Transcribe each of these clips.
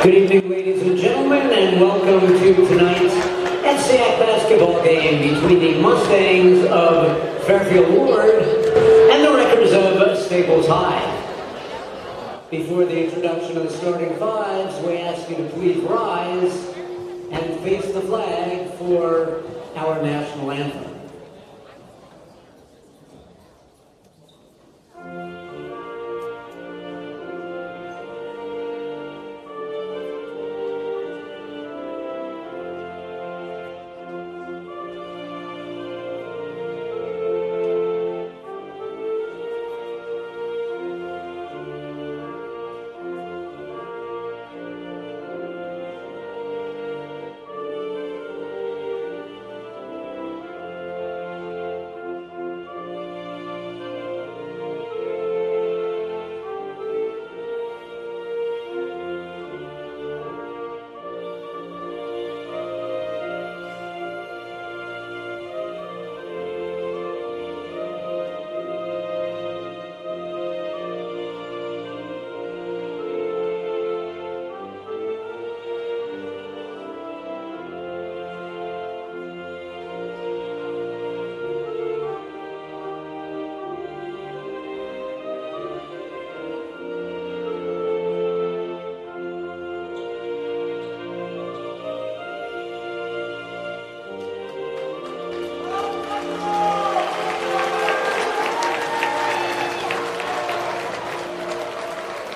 Good evening, ladies and gentlemen, and welcome to tonight's FCAC basketball game between the Mustangs of Fairfield Warde and the Wreckers of Staples High. Before the introduction of the starting fives, we ask you to please rise and face the flag for our national anthem.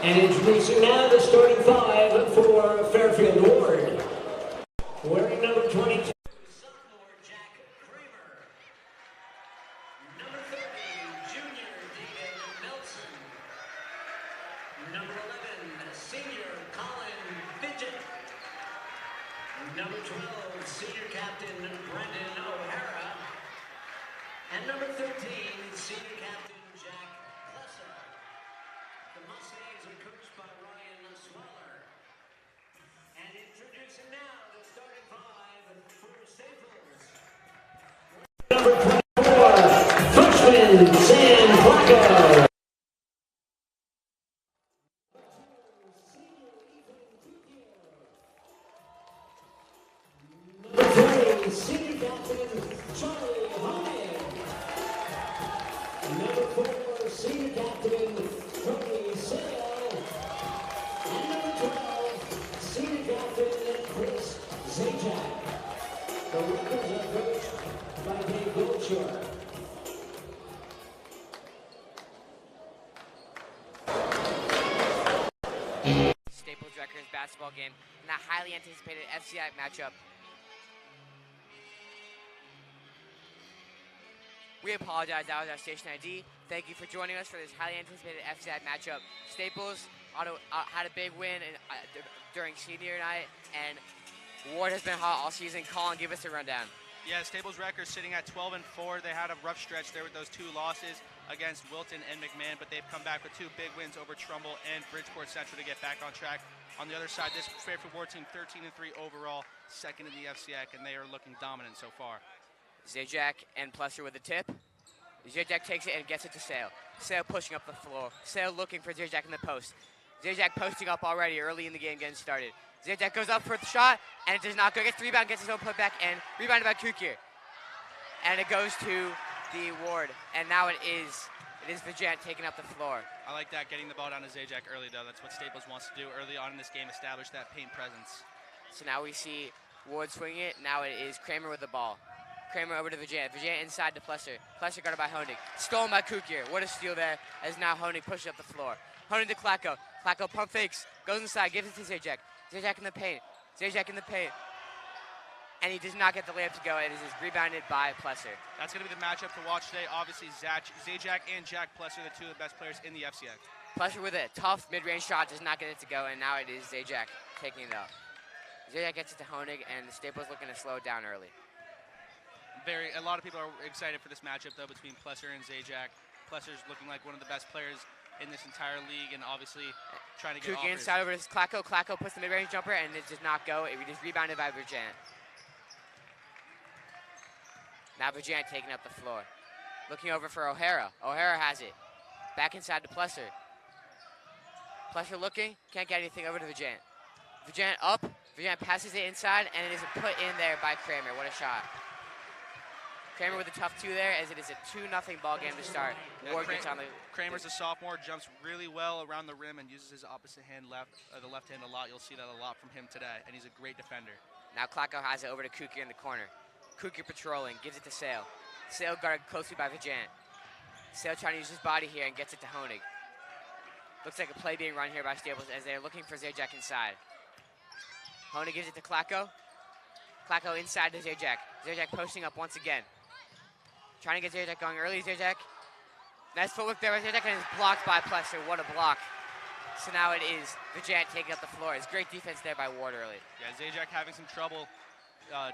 And introducing now the starting five for Fairfield Warde. Wearing number 22, sophomore Jack Kramer. Number 30, junior David Nelson. Number 11, senior Colin Fidget. Number 12, senior captain Brendan O'Hara. And number 13, senior captain Jack Plesser. The Mustangs are coached by Ryan Swaller. And introducing now the starting five for Staples. Number 24, freshman Sam Flacco. Number 3, senior captain Charlie Honig. Number 4, senior captain Tony Sale. And number 12, senior captain Chris Zajac. The Wreckers are coached by Dave Wiltshire. Staples Wreckers basketball game in a highly anticipated FCI matchup. We apologize, that was our station ID. Thank you for joining us for this highly anticipated FCI matchup. Staples had a big win during senior night, and Warde has been hot all season. Colin, give us a rundown. Yeah, Staples Wreckers sitting at 12-4. They had a rough stretch there with those two losses against Wilton and McMahon, but they've come back with two big wins over Trumbull and Bridgeport Central to get back on track. On the other side, this Fairfield Warde team 13-3 overall, second in the FCAC, and they are looking dominant so far. Zajac and Plesser with the tip. Zajac takes it and gets it to Sale. Sale pushing up the floor. Sale looking for Zajac in the post. Zajac posting up already early in the game, getting started. Zajac goes up for the shot, and it does not go. Gets the rebound, gets his own putback, and rebounded by Kukir. And it goes to the Warde, and now it is Vijant taking up the floor. I like that, getting the ball down to Zajac early, though. That's what Staples wants to do early on in this game, establish that paint presence. So now we see Warde swinging it. Now it is Kramer with the ball. Kramer over to Vijant. Vijant inside to Plesser. Plesser guarded by Honig. Stolen by Kukir. What a steal there, as now Honig pushes up the floor. Honig to Klacko. Klacko pump fakes. Goes inside. Gives it to Zajac. Zajac in the paint. Zajac in the paint. And he does not get the layup to go. It is rebounded by Plesser. That's going to be the matchup to watch today. Obviously, Zajac and Jack Plesser, the two of the best players in the FCA. Plesser with a tough mid-range shot. Does not get it to go. And now it is Zajac taking it up. Zajac gets it to Honig, and the Staples looking to slow it down early. A lot of people are excited for this matchup, though, between Plesser and Zajac. Plesser's looking like one of the best players in this entire league, and obviously trying to get Kuki offers. inside over to Klacko. Klacko puts the mid-range jumper, and it does not go. It is rebounded by Vijant. Now Vijant taking up the floor. Looking over for O'Hara. O'Hara has it. Back inside to Plesser. Plesser looking, can't get anything over to Vijant. Vagant up. Vagant passes it inside, and it is put in there by Kramer. What a shot. Kramer with a tough 2 there, as it is a 2-0 ball game to start. Yeah, Ward gets on the... Kramer's a sophomore, jumps really well around the rim and uses his opposite hand, the left hand a lot. You'll see that a lot from him today, and he's a great defender. Now Klacko has it over to Kukier in the corner. Kukier patrolling, gives it to Sale. Sale guarded closely by Vagant. Sale trying to use his body here and gets it to Honig. Looks like a play being run here by Staples as they're looking for Zajac inside. Honig gives it to Klacko. Klacko inside to Zajac. Zajac posting up once again. Trying to get Zajac going early. Zajac. Nice footwork there by Zajac, and it's blocked by Plesser. What a block. So now it is Vagant taking up the floor. It's great defense there by Ward early. Yeah, Zajac having some trouble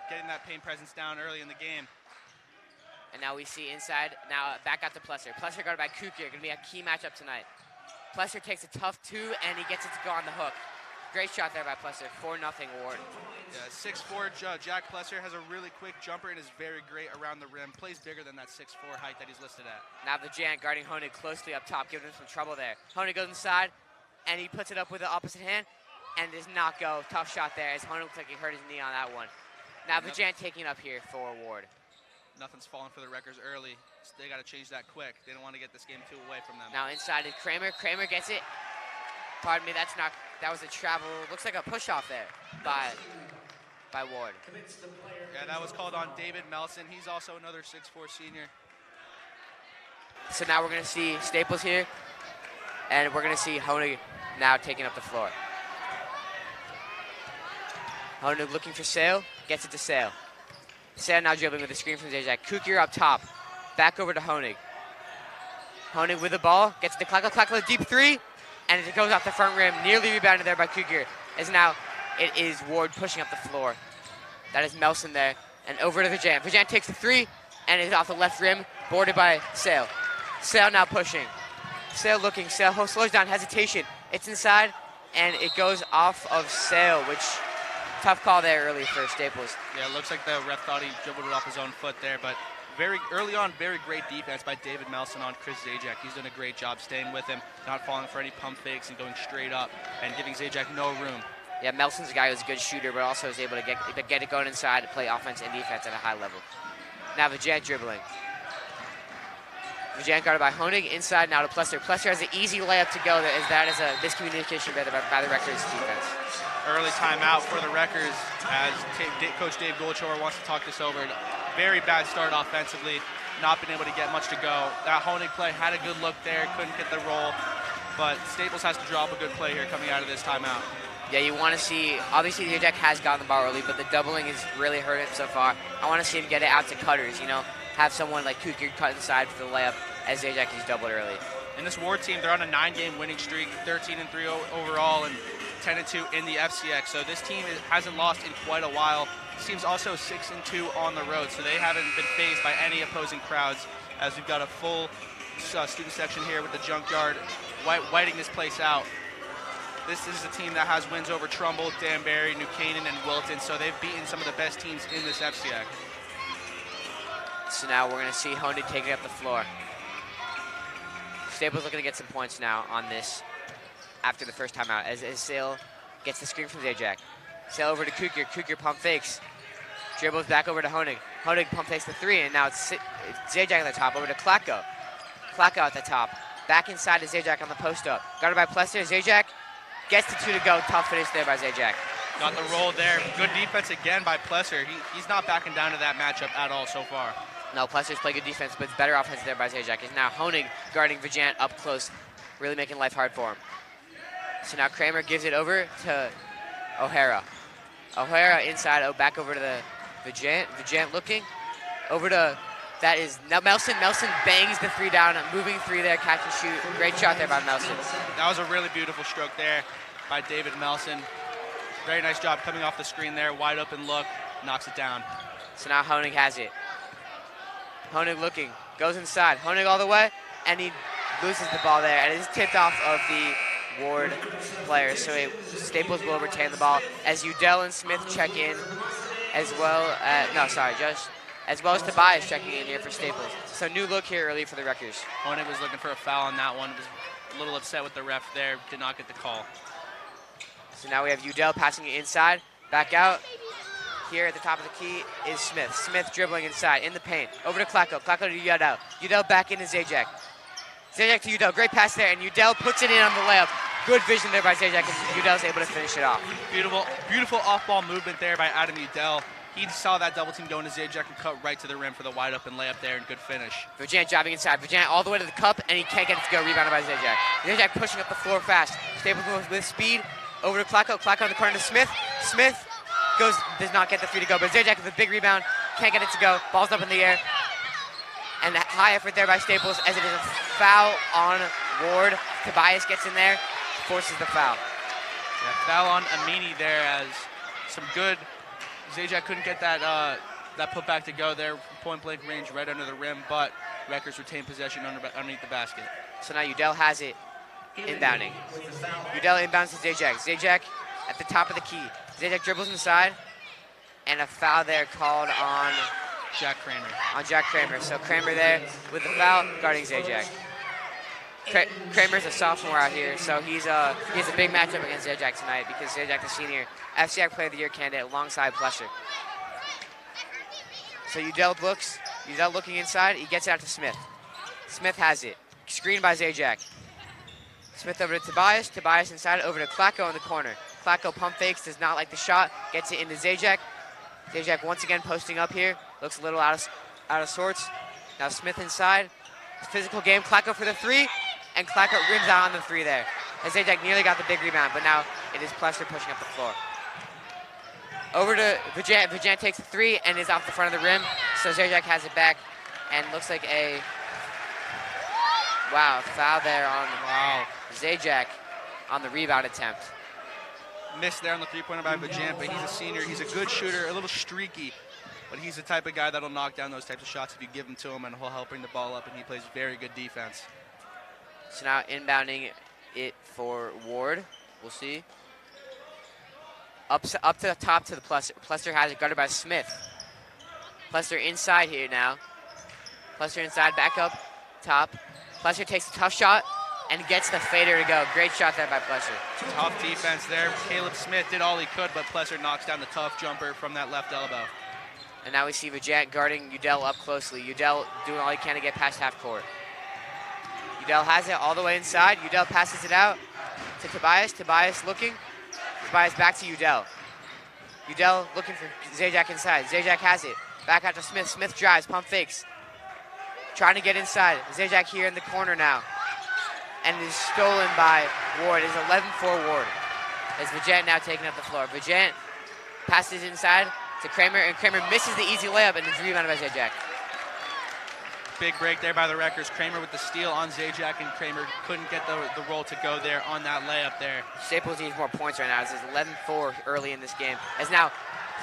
getting that paint presence down early in the game. And now we see inside, now back out to Plesser. Plesser guarded by Kukier, gonna be a key matchup tonight. Plesser takes a tough 2, and he gets it to go on the hook. Great shot there by Plesser, 4-0 Ward. Yeah, 6'4", Jack Plesser has a really quick jumper and is very great around the rim. Plays bigger than that 6'4" height that he's listed at. Now Vagant guarding Honig closely up top, giving him some trouble there. Honig goes inside, and he puts it up with the opposite hand, and does not go. Tough shot there, as Honig looks like he hurt his knee on that one. Now Vagant taking up here for Ward. Nothing's falling for the Wreckers early. So they got to change that quick. They don't want to get this game too away from them. Now inside is Kramer. Kramer gets it. Pardon me, that was a travel. Looks like a push off there by Ward. Yeah, that was called on David Melson. He's also another 6'4" senior. So now we're gonna see Staples here, and we're gonna see Honig now taking up the floor. Honig looking for Sale, gets it to Sale. Sale now dribbling with a screen from Zajac. Kukier up top, back over to Honig. Honig with the ball, gets it to Klacko. Klacko deep 3, and it goes off the front rim, nearly rebounded there by Kukier. As now it is Ward pushing up the floor. That is Melson there, and over to Vagant. Vagant takes the 3, and it's off the left rim, boarded by Sale. Sale now pushing. Sale looking, Sale slows down, hesitation. It's inside, and it goes off of Sale, which, tough call there early for Staples. Yeah, it looks like the ref thought he dribbled it off his own foot there, but very early on, very great defense by David Melson on Chris Zajac. He's done a great job staying with him, not falling for any pump fakes and going straight up and giving Zajac no room. Yeah, Melson's a guy who's a good shooter, but also is able to get it going inside to play offense and defense at a high level. Now Vagant dribbling. Vagant guarded by Honig, inside now to Plesser. Plesser has an easy layup to go, as that is a miscommunication by the Wreckers defense. Early timeout for the Wreckers as Coach Dave Goldshore wants to talk this over. Very bad start offensively, not been able to get much to go. That Honig play had a good look there, couldn't get the roll, but Staples has to drop a good play here coming out of this timeout. Yeah, you want to see, obviously Zajac has gotten the ball early, but the doubling has really hurt him so far. I want to see him get it out to cutters, have someone like Kukier cut inside for the layup as Zajac is doubled early. And this Ward team, they're on a 9-game winning streak, 13-3 overall and 10-2 in the FCX. So this team hasn't lost in quite a while. This team's also 6-2 on the road, so they haven't been faced by any opposing crowds, as we've got a full student section here with the Junkyard whiting this place out. This is a team that has wins over Trumbull, Danbury, New Canaan, and Wilton, so they've beaten some of the best teams in this FCX. So now we're going to see Honig taking up the floor. Staples looking to get some points now on this after the first timeout, as Sale gets the screen from Zajac. Sale over to Kukier. Kukier pump fakes. Dribbles back over to Honig. Honig pump fakes the 3, and now it's Zajac at the top, over to Klacko. Klacko at the top. Back inside to Zajac on the post up. Guarded by Plesser. Zajac gets the 2 to go. Tough finish there by Zajac. Got the roll there. Good defense again by Plesser. He's not backing down to that matchup at all so far. No, Plesser's played good defense, but it's better offense there by Zajac. Is now Honig guarding Vagant up close, really making life hard for him. So now Kramer gives it over to O'Hara. O'Hara inside, back over to the Vagant. Vagant looking over to, that is now Melson. Melson bangs the 3 down, moving 3 there, catch and shoot. Great shot there by Melson. That was a really beautiful stroke there by David Melson. Very nice job coming off the screen there, wide open look, knocks it down. So now Honig has it. Honig looking, goes inside. Honig all the way, and he loses the ball there, and it is tipped off of the Ward player. So Staples will retain the ball as Udell and Smith check in, as well as Tobias checking in here for Staples. So new look here early for the Wreckers. Honig was looking for a foul on that one. Was a little upset with the ref there, did not get the call. So now we have Udell passing it inside, back out. Here at the top of the key is Smith. Smith dribbling inside, in the paint. Over to Klacko. Klacko to Udell. Udell back into Zajac. Zajac to Udell. Great pass there, and Udell puts it in on the layup. Good vision there by Zajac, and Udell's able to finish it off. Beautiful off-ball movement there by Adam Udell. He saw that double team going to Zajac and cut right to the rim for the wide open layup there, and good finish. Vajant driving inside. Vajant all the way to the cup, and he can't get it to go. Rebounded by Zajac. Zajac pushing up the floor fast. Staples with speed. Over to Klacko. Klacko in the corner to Smith. Smith does not get the three to go, but Zajac with a big rebound. Can't get it to go. Ball's up in the air. And a high effort there by Staples as it is a foul on Warde. Tobias gets in there, forces the foul. Yeah, foul on Amini there as some good. Zajac couldn't get that putback to go there. Point blank range right under the rim, but Rutgers retained possession underneath the basket. So now Udell has it, inbounding. Udell inbounds to Zajac. Zajac at the top of the key. Zajac dribbles inside, and a foul there called on Jack Kramer. Jack Kramer. So Kramer there with the foul, guarding Zajac. Kramer's a sophomore out here, so he has a big matchup against Zajac tonight because Zajac, the senior, FCIAC Player of the Year candidate alongside Plesser. So Udell looking inside, he gets it out to Smith. Smith has it, screened by Zajac. Smith over to Tobias, Tobias inside, over to Klacko in the corner. Klacko pump fakes, does not like the shot, gets it into Zajac. Zajac once again posting up here, looks a little out of sorts. Now Smith inside, physical game, Klacko for the three, and Klacko rims out on the three there. As Zajac nearly got the big rebound, but now it is Plesser pushing up the floor. Over to Vajant, Vajant takes the three and is off the front of the rim, so Zajac has it back, and looks like a, foul there on Zajac on the rebound attempt. Missed there on the three-pointer by Vajant, but he's a senior. He's a good shooter, a little streaky, but he's the type of guy that'll knock down those types of shots if you give them to him, and he'll help bring the ball up, and he plays very good defense. So now inbounding it for Warde. We'll see. Up to the top to the Plesser. Plesser has it guarded by Smith. Plesser inside here now. Plesser inside, back up, top. Plesser takes a tough shot and gets the fader to go. Great shot there by Plesser. Tough defense there. Caleb Smith did all he could, but Plesser knocks down the tough jumper from that left elbow. And now we see Vajant guarding Udell up closely. Udell doing all he can to get past half court. Udell has it all the way inside. Udell passes it out to Tobias. Tobias looking. Tobias back to Udell. Udell looking for Zajac inside. Zajac has it. Back out to Smith. Smith drives, pump fakes. Trying to get inside. Zajac here in the corner now. And is stolen by Warde. It is 11-4 Warde. As Vajant now taking up the floor. Vajant passes inside to Kramer, and Kramer misses the easy layup and is rebounded by Zajac. Big break there by the Wreckers. Kramer with the steal on Zajac, and Kramer couldn't get the roll to go there on that layup there. Staples needs more points right now. This is 11-4 early in this game. As now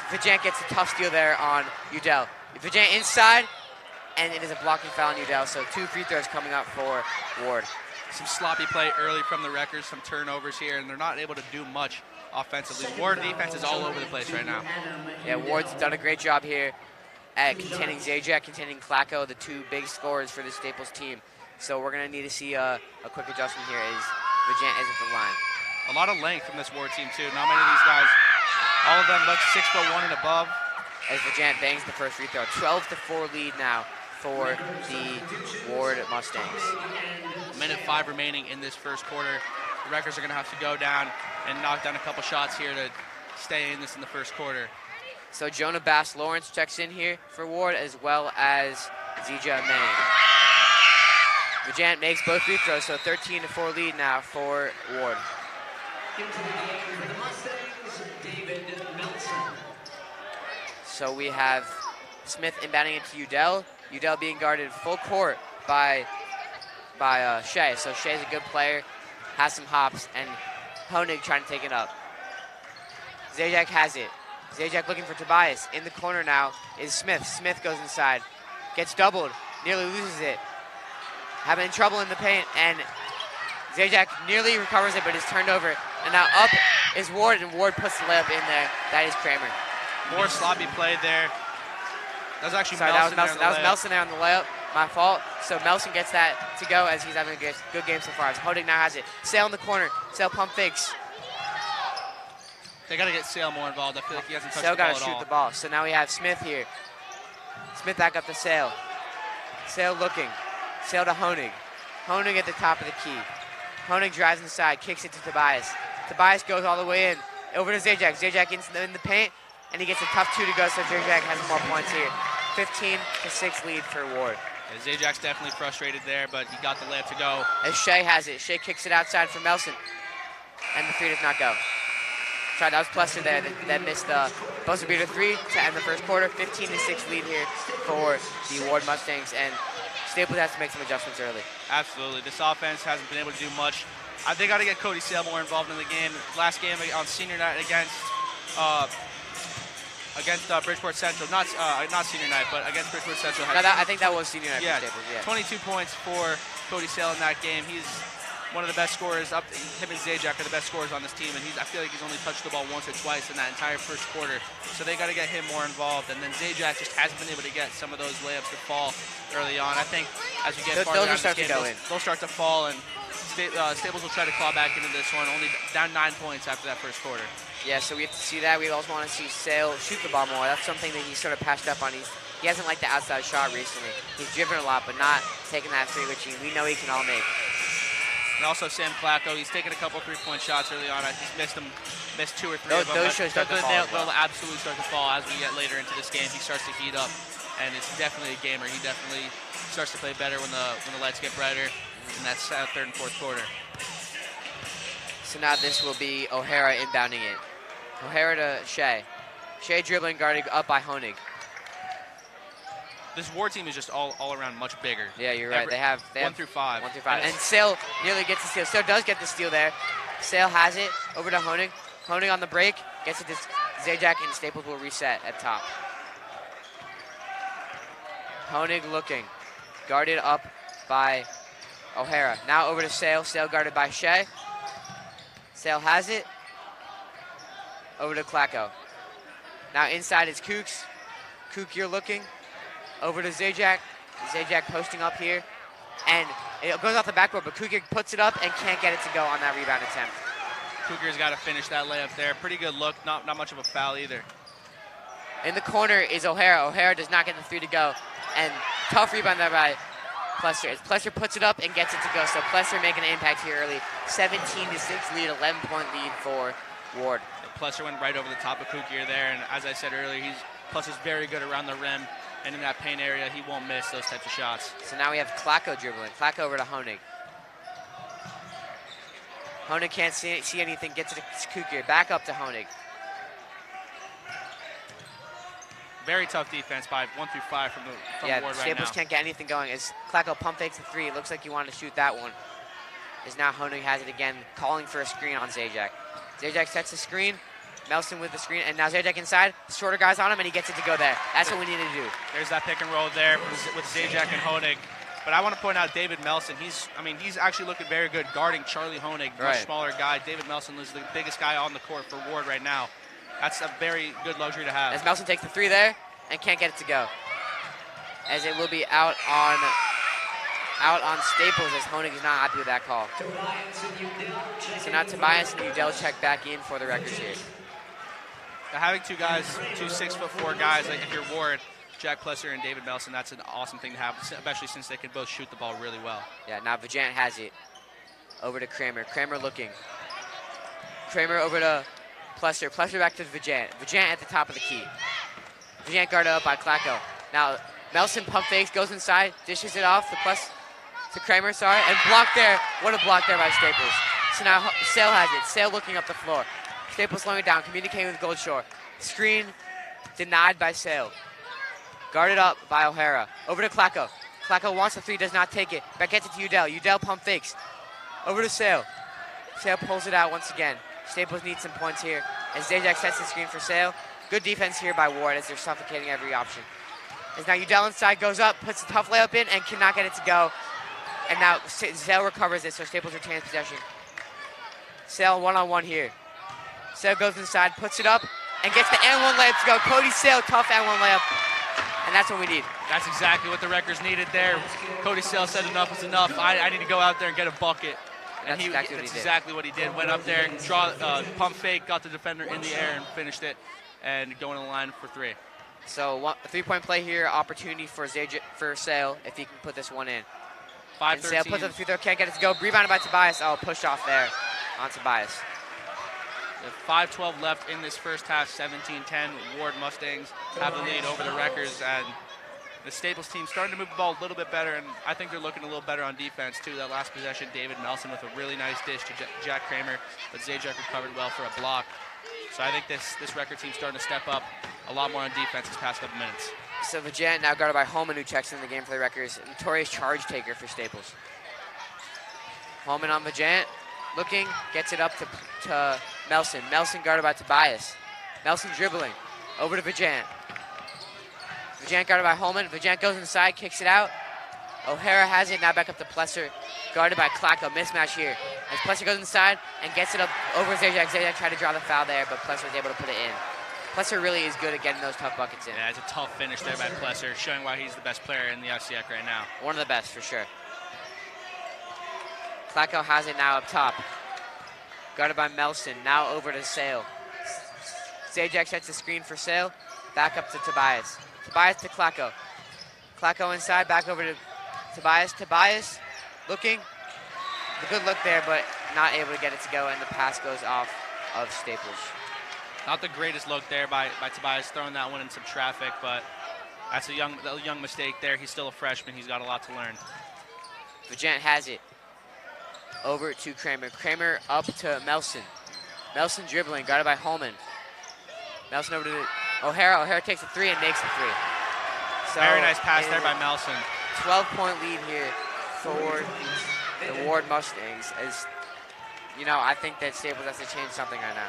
Vajant gets a tough steal there on Udell. Vajant inside, and it is a blocking foul on Udell, so 2 free throws coming up for Warde. Some sloppy play early from the Wreckers, some turnovers here, and they're not able to do much offensively. Warde defense is all over the place right now. Yeah, Warde's done a great job here at containing Zajac, containing Klacko, the 2 big scorers for the Staples team. So we're going to need to see a quick adjustment here as Vajant is at the line. A lot of length from this Warde team, too. Not many of these guys, all of them look 6'1" and above. As Vajant bangs the first free throw. 12-4 lead now for the Warde Mustangs. 1:05 remaining in this first quarter. The Wreckers are going to have to go down and knock down a couple shots here to stay in this in the first quarter. So Jonah Bass Lawrence checks in here for Warde, as well as Zija Manning. Vajant makes both free throws, so 13-4 lead now for Warde. Into the game for the Mustangs, David Melson. So we have Smith inbounding it to Udell. Udell being guarded full court by Shea. So Shea's a good player, has some hops, and Honig trying to take it up. Zajac has it. Zajac looking for Tobias. In the corner now is Smith. Smith goes inside, gets doubled, nearly loses it. Having trouble in the paint, and Zajac nearly recovers it, but is turned over. And now up is Warde, and Warde puts the layup in there. That is Kramer. More sloppy play there. That was actually Melson. Melson. That was Melson there on the layup. My fault. So Melson gets that to go as he's having a good game so far. As Hodig now has it. Sale in the corner. Sale pump fakes. They got to get Sale more involved. I feel like he hasn't touched Sale the ball got at to shoot all. the ball. So now we have Smith here. Smith back up to Sale. Sale looking. Sale to Honig. Honig at the top of the key. Honig drives inside, kicks it to Tobias. Tobias goes all the way in. Over to Zajac. Zajac in the paint, and he gets a tough 2 to go, so Zajac has more points here. 15-6 lead for Warde. Yeah, Zajac's definitely frustrated there, but he got the layup to go. As Shea has it. Shea kicks it outside for Melson, and the 3 does not go. Sorry, that was Plesser there that missed the buzzer beater 3 to end the first quarter. 15-6 lead here for the Warde Mustangs, and Staples has to make some adjustments early. Absolutely. This offense hasn't been able to do much. They got to get Cody Sale more involved in the game. Last game on senior night against Bridgeport Central, not senior night, but against Bridgeport Central. No, I think that was senior night Yeah, for Staples, yeah. 22 points for Cody Sale in that game. He's one of the best scorers. Him and Zajac are the best scorers on this team, and I feel like he's only touched the ball once or twice in that entire first quarter. So they got to get him more involved. And then Zajac just hasn't been able to get some of those layups to fall early on. I think as we get farther down this game, they'll start to fall, and Staples will try to claw back into this one. Only down 9 points after that first quarter. Yeah, so we have to see that. We also want to see Sale shoot the ball more. That's something that he sort of passed up on. He hasn't liked the outside shot recently. He's driven a lot, but not taking that 3, which we know he can all make. And also Sam Flacco, he's taken a couple 3-point shots early on. He's missed 2 or 3 of them. Those should start to fall. They'll absolutely start to fall as we get later into this game. He starts to heat up, and it's definitely a gamer. He definitely starts to play better when the lights get brighter, and that's third and fourth quarter. So now this will be O'Hara inbounding it. O'Hara to Shea. Shea dribbling, guarded up by Honig. This Warde team is just all around much bigger. Yeah, you're right. They have 1 through 5. 1 through 5. And Sale nearly gets the steal. Sale does get the steal there. Sale has it over to Honig. Honig on the break, gets it to Zajac, and Staples will reset at top. Honig looking, guarded up by O'Hara. Now over to Sale. Sale guarded by Shea. Sale has it. Over to Klacko. Now inside is Kooks. Kook, you're looking. Over to Zajac. Zajac posting up here. And it goes off the backboard, but Kook puts it up and can't get it to go on that rebound attempt. Cougar's got to finish that layup there. Pretty good look. Not much of a foul either. In the corner is O'Hara. O'Hara does not get the 3 to go. And tough rebound there by Plesser. As Plesser puts it up and gets it to go. So Plesser making an impact here early. 17-6 lead, 11-point lead for Warde. Plesser went right over the top of Cougar there. And as I said earlier, Plesser's very good around the rim. And in that paint area, he won't miss those types of shots. So now we have Klacko dribbling. Klacko over to Honig. Honig can't see anything, gets it to Cougar. Back up to Honig. Very tough defense by 1 through 5 from Warde right now. Staples can't get anything going. As Klacko pump fakes the 3, it looks like he wanted to shoot that one. As now Honig has it again, calling for a screen on Zajac. Zajac sets the screen. Melson with the screen, and now Zajac inside. Shorter guys on him, and he gets it to go there. That's what we need to do. There's that pick and roll there with Zajac and Honig. But I want to point out David Melson. He's actually looking very good guarding Charlie Honig, much smaller guy. David Melson is the biggest guy on the court for Warde right now. That's a very good luxury to have. As Melson takes the 3 there and can't get it to go. As it will be out on Staples, as Honig is not happy with that call. So now Tobias and Udell check back in for the records here. Having 2 guys, 2 6'4" guys, like if you're Warde, Jack Plesser and David Melson, that's an awesome thing to have, especially since they can both shoot the ball really well. Yeah, now Vajant has it. Over to Kramer. Kramer looking. Kramer over to Plesser. Plesser back to Vajant. Vajant at the top of the key. Vajant guarded up by Klacko. Now Melson pump fakes, goes inside, dishes it off to Kramer, and blocked there. What a block there by Staples. So now Sale has it. Sale looking up the floor. Staples slowing it down, communicating with Goldshore. Screen denied by Sale. Guarded up by O'Hara. Over to Klacko. Klacko wants the 3, does not take it. Back gets it to Udell. Udell pump fakes. Over to Sale. Sale pulls it out once again. Staples needs some points here. As Zajac sets the screen for Sale. Good defense here by Warde as they're suffocating every option. As now Udell inside goes up, puts a tough layup in, and cannot get it to go. And now Sale recovers it, so Staples retains possession. Sale one-on-one here. Sale goes inside, puts it up, and gets the and-1 layup to go. Cody Sale, tough and-1 layup. And that's what we need. That's exactly what the Wreckers needed there. Cody Sale said enough is enough. I need to go out there and get a bucket. And that's exactly what he did. Exactly what he did. Went up there, pump fake, got the defender in the air and finished it, and going to the line for 3. So a 3-point play here, opportunity for Sale if he can put this one in. 5-13. And Sale puts up the free throw, can't get it to go. Rebounded by Tobias. Oh, pushed off there on Tobias. 5:12 left in this first half, 17-10. Warde Mustangs have the lead over the Wreckers, and the Staples team starting to move the ball a little bit better, and I think they're looking a little better on defense too. That last possession, David Nelson with a really nice dish to Jack Kramer, but Zajac recovered well for a block. So I think this Wrecker team's starting to step up a lot more on defense this past couple minutes. So Vijant now guarded by Holman, who checks in the game for the Wreckers. Notorious charge taker for Staples. Holman on Vijant, looking, gets it up to Melson. Melson guarded by Tobias. Melson dribbling, over to Vijant. Vijant guarded by Holman. Vijant goes inside, kicks it out. O'Hara has it, now back up to Plesser, guarded by Klacko. Mismatch here. As Plesser goes inside and gets it up over Zajac. Zajac tried to draw the foul there, but Plesser was able to put it in. Plesser really is good at getting those tough buckets in. Yeah, it's a tough finish there by Plesser, showing why he's the best player in the FCX right now. One of the best, for sure. Klacko has it now up top. Guarded by Melson, now over to Sale. Zajac sets the screen for Sale, back up to Tobias. Tobias to Klacko. Klacko inside, back over to Tobias. Tobias looking, a good look there, but not able to get it to go, and the pass goes off of Staples. Not the greatest look there by Tobias, throwing that one in some traffic, but that's a young mistake there. He's still a freshman. He's got a lot to learn. Vijant has it. Over to Kramer. Kramer up to Melson. Melson dribbling, guarded by Holman. Melson over to O'Hara. O'Hara takes a 3 and makes a 3. So very nice pass there by Melson. 12-point lead here for the Warde Mustangs. As you know, I think that Staples has to change something right now.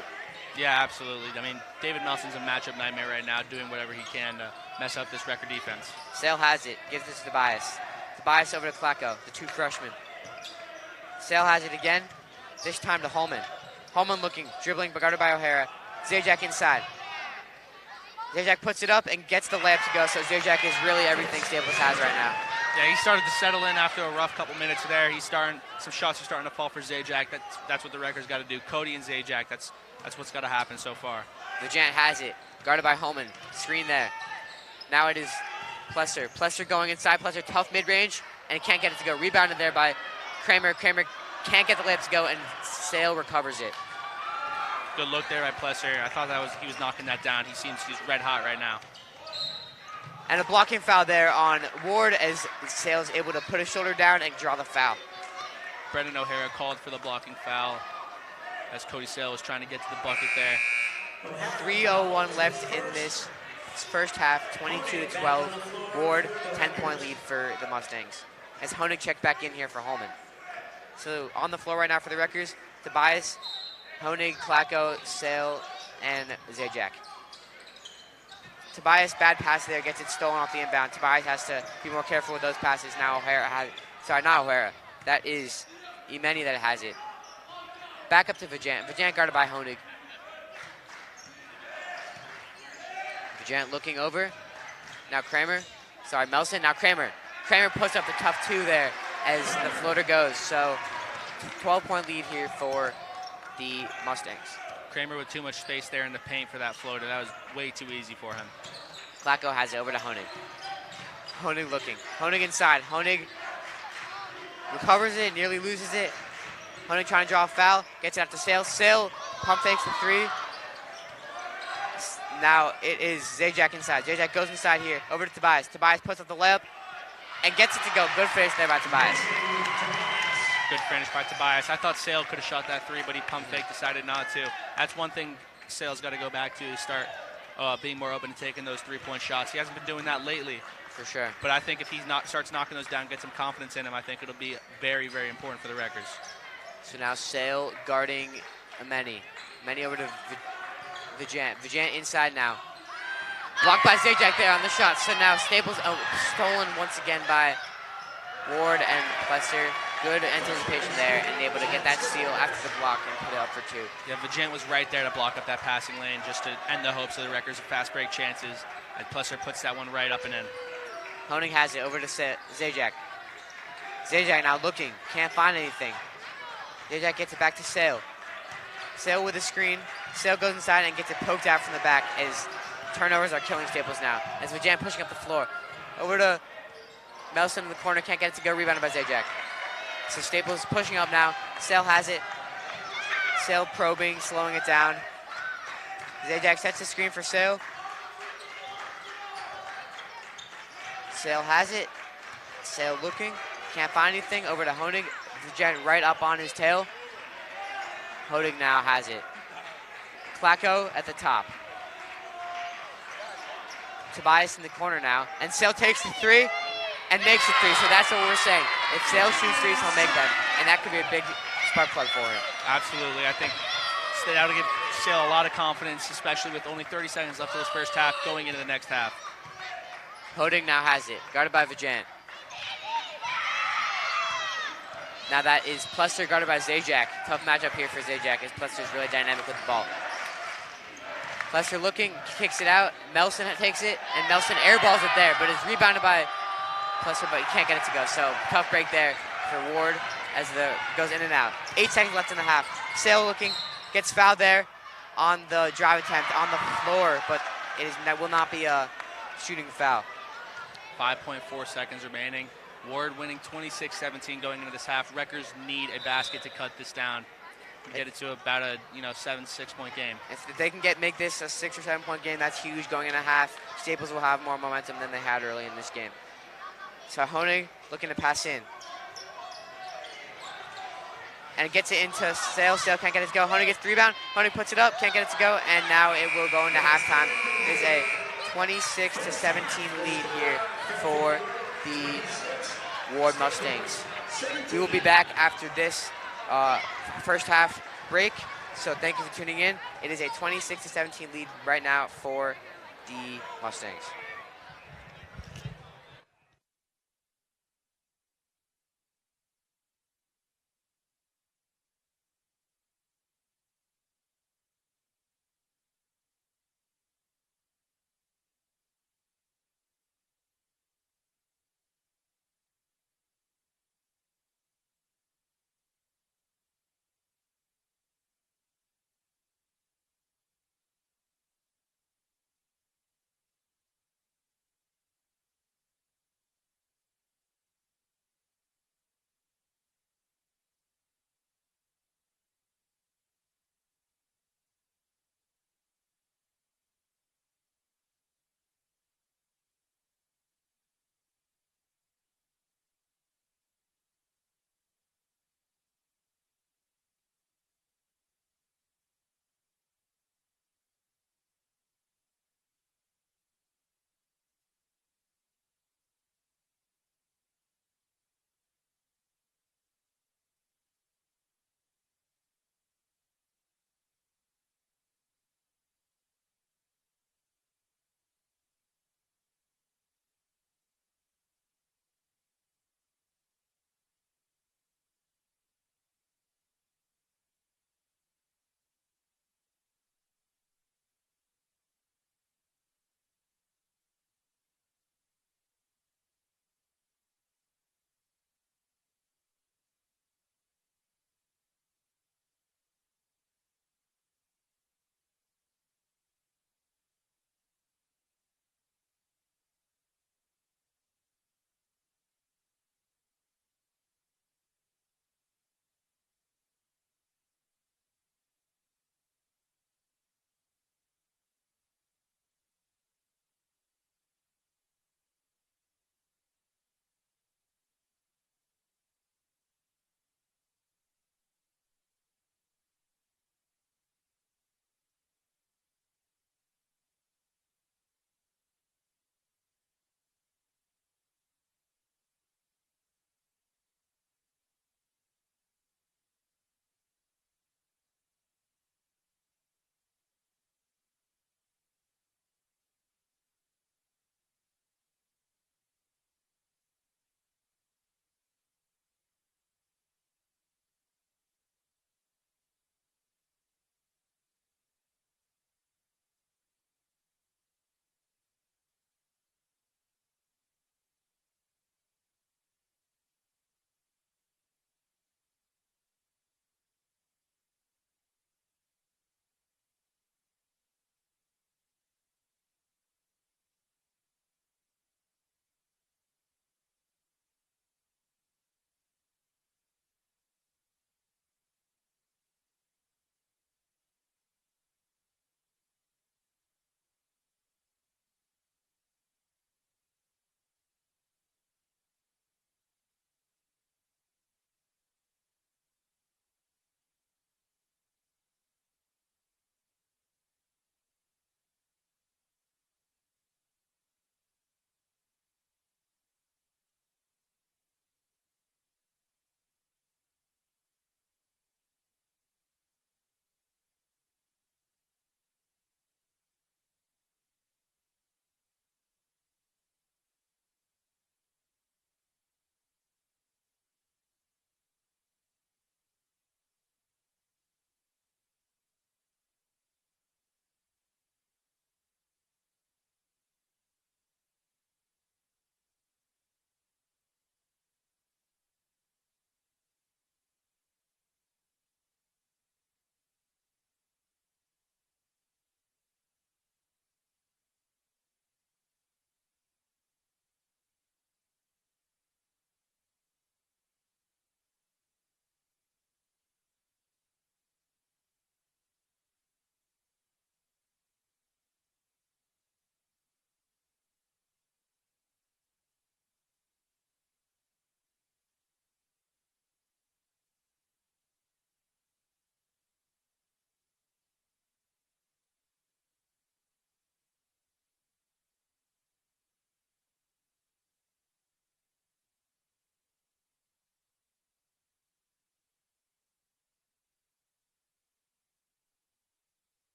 Yeah, absolutely. I mean, David Nelson's a matchup nightmare right now, doing whatever he can to mess up this Wrecker defense. Sale has it, gives this to Tobias. Tobias over to Klacko, the 2 freshmen. Sale has it again, this time to Holman. Holman looking, dribbling, but guarded by O'Hara. Zajac inside. Zajac puts it up and gets the layup to go, so Zajac is really everything Staples has right now. Yeah, he started to settle in after a rough couple minutes there. Some shots are starting to fall for Zajac. That's what the Wreckers got to do. Cody and Zajac, that's what's got to happen so far. Vijant has it, guarded by Holman. Screen there. Now it is Plesser. Plesser going inside. Plesser tough mid-range, and can't get it to go. Rebounded there by Kramer. Kramer can't get the layup to go, and Sale recovers it. Good look there by Plesser. I thought he was knocking that down. He's red hot right now. And a blocking foul there on Warde as Sale is able to put his shoulder down and draw the foul. Brendan O'Hara called for the blocking foul as Cody Sale was trying to get to the bucket there. 3:01 left in this first half, 22-12. Warde, 10-point lead for the Mustangs. As Honig checked back in here for Holman. So on the floor right now for the Wreckers, Tobias, Honig, Klacko, Sale, and Zajac. Tobias, bad pass there, gets it stolen off the inbound. Tobias has to be more careful with those passes. Now O'Hara has, sorry, not O'Hara. That is Imeni that has it. Back up to Vijant. Vijant guarded by Honig. Vijant looking over. Now Kramer. Sorry, Melson. Now Kramer. Kramer puts up the tough 2 there as the floater goes. So 12-point lead here for the Mustangs. Kramer with too much space there in the paint for that floater. That was way too easy for him. Klacko has it over to Honig. Honig looking. Honig inside. Honig recovers it, nearly loses it. Honig trying to draw a foul, gets it up to Sale. Sale pump fakes the 3. Now it is Zajac inside. Zajac goes inside here, over to Tobias. Tobias puts up the layup and gets it to go. Good finish there by Tobias. Good finish by Tobias. I thought Sale could have shot that 3, but he pump fake, decided not to. That's one thing Sale's got to go back to, start being more open to taking those 3-point shots. He hasn't been doing that lately. For sure. But I think if he starts knocking those down, get some confidence in him, I think it'll be very, very important for the Wreckers. So now Sale guarding Imeni. Imeni over to Vijant. Vijant inside now. Blocked by Zajac there on the shot. So now Staples stolen once again by Warde and Plesser. Good anticipation there and able to get that steal after the block and put it up for 2. Yeah, Vijant was right there to block up that passing lane just to end the hopes of the Wreckers of fast break chances. And Plesser puts that one right up and in. Honig has it over to Zajac. Zajac now looking, can't find anything. Zajac gets it back to Sale. Sale with a screen. Sale goes inside and gets it poked out from the back as turnovers are killing Staples now. As Vajan pushing up the floor. Over to Melson in the corner, can't get it to go, rebounded by Zajac. So Staples pushing up now. Sale has it. Sale probing, slowing it down. Zajac sets the screen for Sale. Sale has it. Sale looking, can't find anything. Over to Honig. Vajan right up on his tail. Honig now has it. Klacko at the top. Tobias in the corner now. And Sale takes the three and makes the three. So that's what we're saying. If Sale shoots threes, he'll make them. And that could be a big spark plug for him. Absolutely. I think that would give Sale a lot of confidence, especially with only 30 seconds left of this first half going into the next half. Honig now has it. Guarded by Vajan. Now that is Plesser guarded by Zajac. Tough matchup here for Zajac as Plesser's really dynamic with the ball. Plesser looking, kicks it out. Melson takes it, and Melson airballs it there, but it's rebounded by Plesser, but he can't get it to go. So tough break there for Warde as the goes in and out. 8 seconds left in the half. Sale looking, gets fouled there on the drive attempt on the floor, but that will not be a shooting foul. 5.4 seconds remaining. Warde winning 26-17 going into this half. Wreckers need a basket to cut this down and get it to about a 7-6 point game. If they can make this a 6 or 7 point game, that's huge going in a half. Staples will have more momentum than they had early in this game. So Honig looking to pass in. And gets it into Sale. Sale can't get it to go. Honig gets the rebound. Honig puts it up, can't get it to go, and now it will go into halftime. It is a 26-17 lead here for the Warde Mustangs. We will be back after this first half break, so thank you for tuning in. It is a 26-17 lead right now for the Mustangs.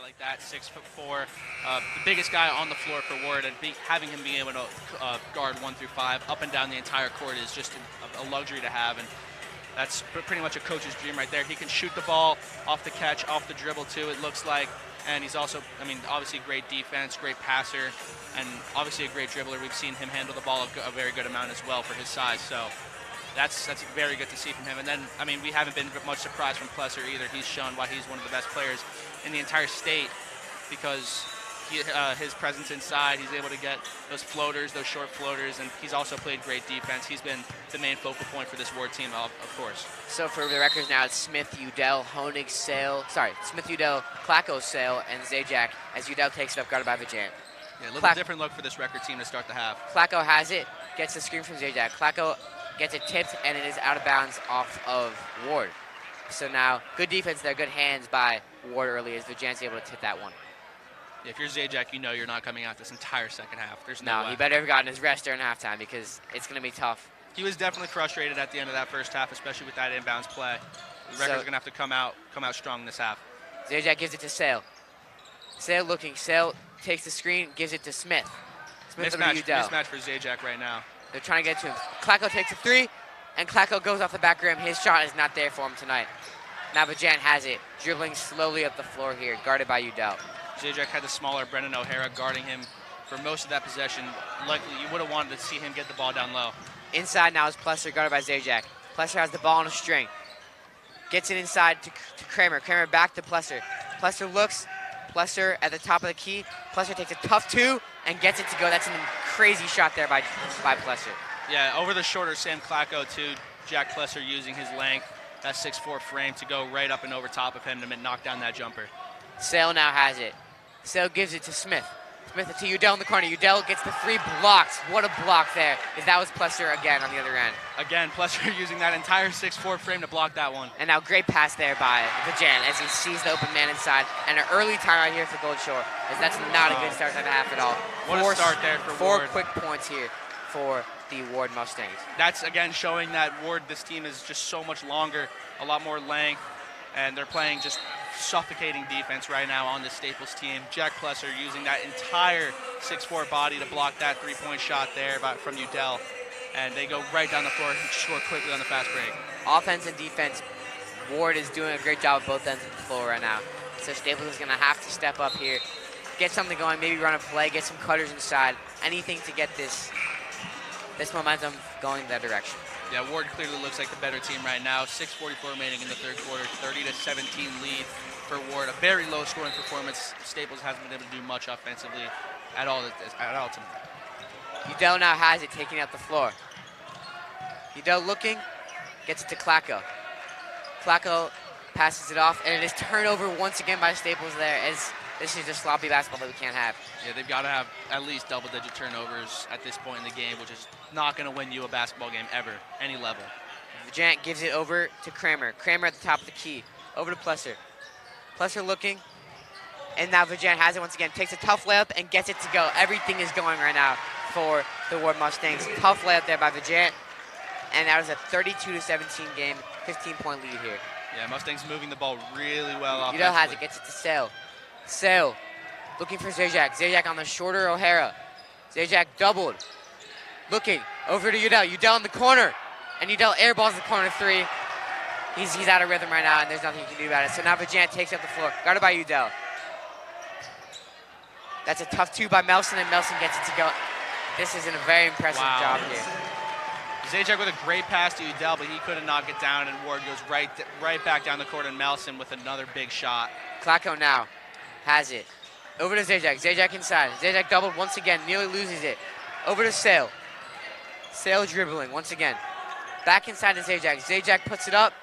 like that, 6'4", the biggest guy on the floor for Warde, and having him being able to guard 1 through 5 up and down the entire court is just a luxury to have, and that's pretty much a coach's dream right there. He can shoot the ball off the catch, off the dribble too, it looks like, and he's also, obviously great defense, great passer, and obviously a great dribbler. We've seen him handle the ball a very good amount as well for his size, so that's very good to see from him. And then, we haven't been much surprised from Plesser either. He's shown why he's one of the best players in the entire state because his presence inside, he's able to get those floaters, those short floaters, and he's also played great defense. He's been the main focal point for this Warde team, of course. So for the records now, it's Smith, Udell, Honig, Smith, Udell, Klacko, Sale, and Zajac as Udell takes it up, guarded by Vijant. Yeah, a little different look for this record team to start the half. Klacko has it, gets the screen from Zajac. Klacko gets it tipped, and it is out of bounds off of Warde. So now, good defense there, good hands by Warde early as Vijant's able to tip that one. Yeah, if you're Zajac, you know you're not coming out this entire second half. There's no way. He better have gotten his rest during halftime because it's going to be tough. He was definitely frustrated at the end of that first half, especially with that inbounds play. The record's going to have to come out strong this half. Zajac gives it to Sale. Sale looking. Sale takes the screen, gives it to Smith. Smith Mismatch for Zajac right now. They're trying to get to him. Klacko takes a 3, and Klacko goes off the back rim. His shot is not there for him tonight. Now Vijant has it, dribbling slowly up the floor here, guarded by Udell. Zajac had the smaller Brendan O'Hara guarding him for most of that possession. Likely, you would have wanted to see him get the ball down low. Inside now is Plesser, guarded by Zajac. Plesser has the ball on a string. Gets it inside to Kramer. Kramer back to Plesser. Plesser looks. Plesser at the top of the key. Plesser takes a tough 2 and gets it to go. That's a crazy shot there by Plesser. Yeah, over the shorter Sam Klacko to Jack Plesser using his length, that 6'4" frame to go right up and over top of him to knock down that jumper. Sale now has it. Sale gives it to Smith. Smith to Udell in the corner. Udell gets the 3 blocked. What a block there. That was Plesser again on the other end. Again, Plesser using that entire 6'4" frame to block that one. And now great pass there by Vijant as he sees the open man inside. And an early timeout here for Gold Shore, as that's not a good start to the half at all. What a start there for Four Warde. quick points here for the Warde Mustangs. That's, again, showing that Warde, this team is just so much longer, a lot more length, and they're playing just suffocating defense right now on the Staples team. Jack Plesser using that entire 6'4" body to block that 3-point shot there from Udell. And they go right down the floor and score quickly on the fast break. Offense and defense, Warde is doing a great job at both ends of the floor right now. So Staples is going to have to step up here, get something going, maybe run a play, get some cutters inside, anything to get this momentum going that direction. Yeah, Warde clearly looks like the better team right now. 6:44 remaining in the third quarter, 30-17 lead for Warde. A very low scoring performance. Staples hasn't been able to do much offensively at all tonight. Udell now has it, taking out the floor. Udell looking, gets it to Klacko. Klacko passes it off, and it is turnover once again by Staples there, as this is just sloppy basketball that we can't have. Yeah, they've got to have at least double-digit turnovers at this point in the game, which is not going to win you a basketball game ever, any level. Vijant gives it over to Kramer. Kramer at the top of the key. Over to Plesser. Plesser looking, and now Vijant has it once again. Takes a tough layup and gets it to go. Everything is going right now for the Warde Mustangs. Tough layup there by Vijant, and that was a 32-17 game, 15-point lead here. Yeah, Mustangs moving the ball really well offensively. Udell has it, gets it to Sale. Sale looking for Zajac. Zajac on the shorter O'Hara. Zajac doubled. Looking over to Udell. Udell in the corner. And Udell airballs the corner 3. He's out of rhythm right now, and there's nothing you can do about it. So now Vijant takes up the floor, guarded by Udell. That's a tough 2 by Melson, and Melson gets it to go. This is a very impressive job here. Zajac with a great pass to Udell, but he couldn't knock it down, and Warde goes right back down the court, and Melson with another big shot. Klacko now has it. Over to Zajac. Zajac inside. Zajac doubled once again, nearly loses it. Over to Sale. Sale dribbling once again. Back inside to Zajac. Zajac puts it up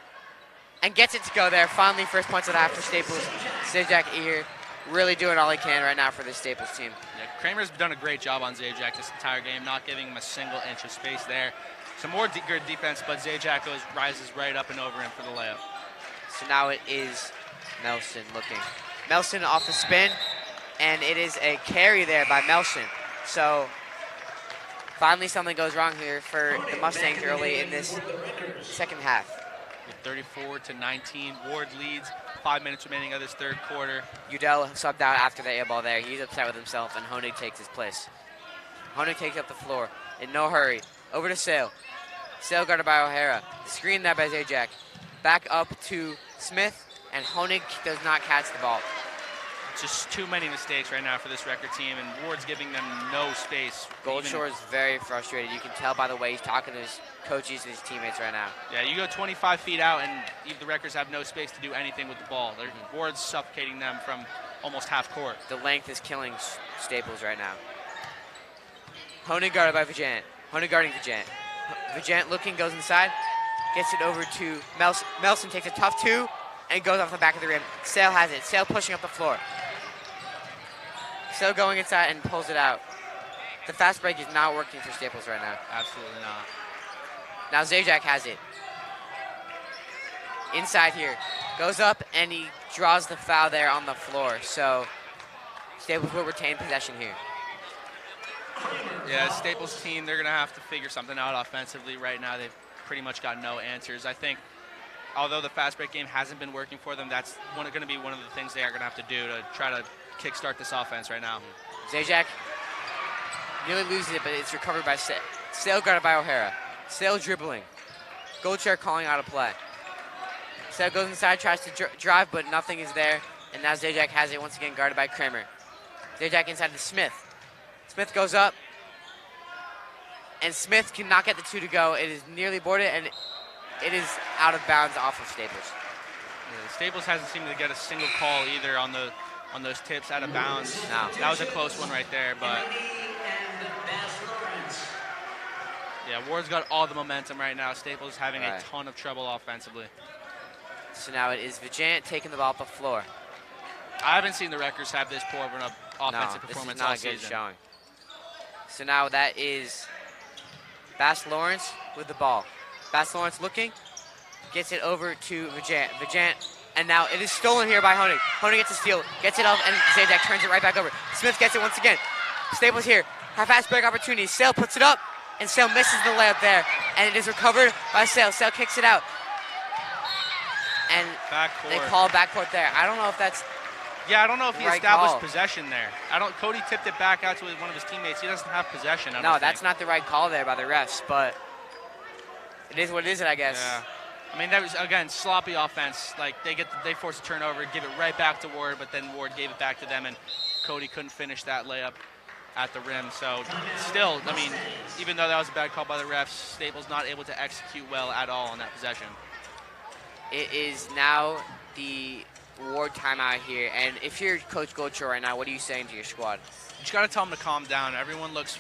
and gets it to go there. Finally, first points of the half for Staples. Zajac here really doing all he can right now for this Staples team. Yeah, Kramer's done a great job on Zajac this entire game, not giving him a single inch of space there. Some more good defense, but Zajac rises right up and over him for the layup. So now it is Melson looking. Melson off the spin, and it is a carry there by Melson. So finally something goes wrong here for the Mustangs early in this second half. with 34-19. Warde leads. 5 minutes remaining of this third quarter. Udell subbed out after the air ball there. He's upset with himself, and Honig takes his place. Honig takes up the floor in no hurry. Over to Sale. Sale guarded by O'Hara. Screen there by Zajac. Back up to Smith, and Honig does not catch the ball. Just too many mistakes right now for this record team, and Warde's giving them no space. Goldshore is very frustrated. You can tell by the way he's talking to his coaches and his teammates right now. Yeah, you go 25 feet out, and the Wreckers have no space to do anything with the ball. Warde's suffocating them from almost half court. The length is killing Staples right now. Honig guarded by Vijant. Honig guarding Vijant. Vijant looking, goes inside, gets it over to Melson. Melson takes a tough two and goes off the back of the rim. Sale has it. Sale pushing up the floor. Sale going inside and pulls it out. The fast break is not working for Staples right now. Absolutely not. Now Zajac has it. Inside here. Goes up and he draws the foul there on the floor. So Staples will retain possession here. Yeah, Staples' team, they're going to have to figure something out offensively right now. They've pretty much got no answers. I think, although the fast break game hasn't been working for them, that's going to be one of the things they are going to have to do to try to kickstart this offense right now. Zajac nearly loses it, but it's recovered by Sale. Sale guarded by O'Hara. Sale dribbling. Goldshare calling out a play. Sale goes inside, tries to drive, but nothing is there. And now Zajac has it once again, guarded by Kramer. Zajac inside to Smith. Smith goes up, and Smith cannot get the two to go. It is nearly boarded, and it is out of bounds off of Staples. Yeah, Staples hasn't seemed to get a single call either on those tips out of bounds. No. That was a close one right there, but yeah, Warde's got all the momentum right now. Staples having a ton of trouble offensively. So now it is Vijant taking the ball up the floor. I haven't seen the Wreckers have this poor of an offensive performance all season. This is not a good showing. So now that is Bass Lawrence with the ball. Bass Lawrence looking, gets it over to Vijant. Vijant, and now it is stolen here by Honig. Honig gets a steal, gets it up, and Zajac turns it right back over. Smith gets it once again. Staples here, have fast break opportunity. Sale puts it up, and Sale misses the layup there, and it is recovered by Sale. Sale kicks it out, and they call backcourt there. I don't know if that's Yeah, I don't know if he established call. Possession there. Cody tipped it back out to one of his teammates. He doesn't have possession. No, that's not the right call there by the refs, but it is what it is, I guess. Yeah. I mean, that was, again, sloppy offense. Like, they forced a turnover, give it right back to Warde, but then Warde gave it back to them, and Cody couldn't finish that layup at the rim. So, still, I mean, even though that was a bad call by the refs, Staples not able to execute well at all on that possession. It is now the Warde timeout here, and if you're Coach Goldshore right now, what are you saying to your squad? You just got to tell them to calm down. Everyone looks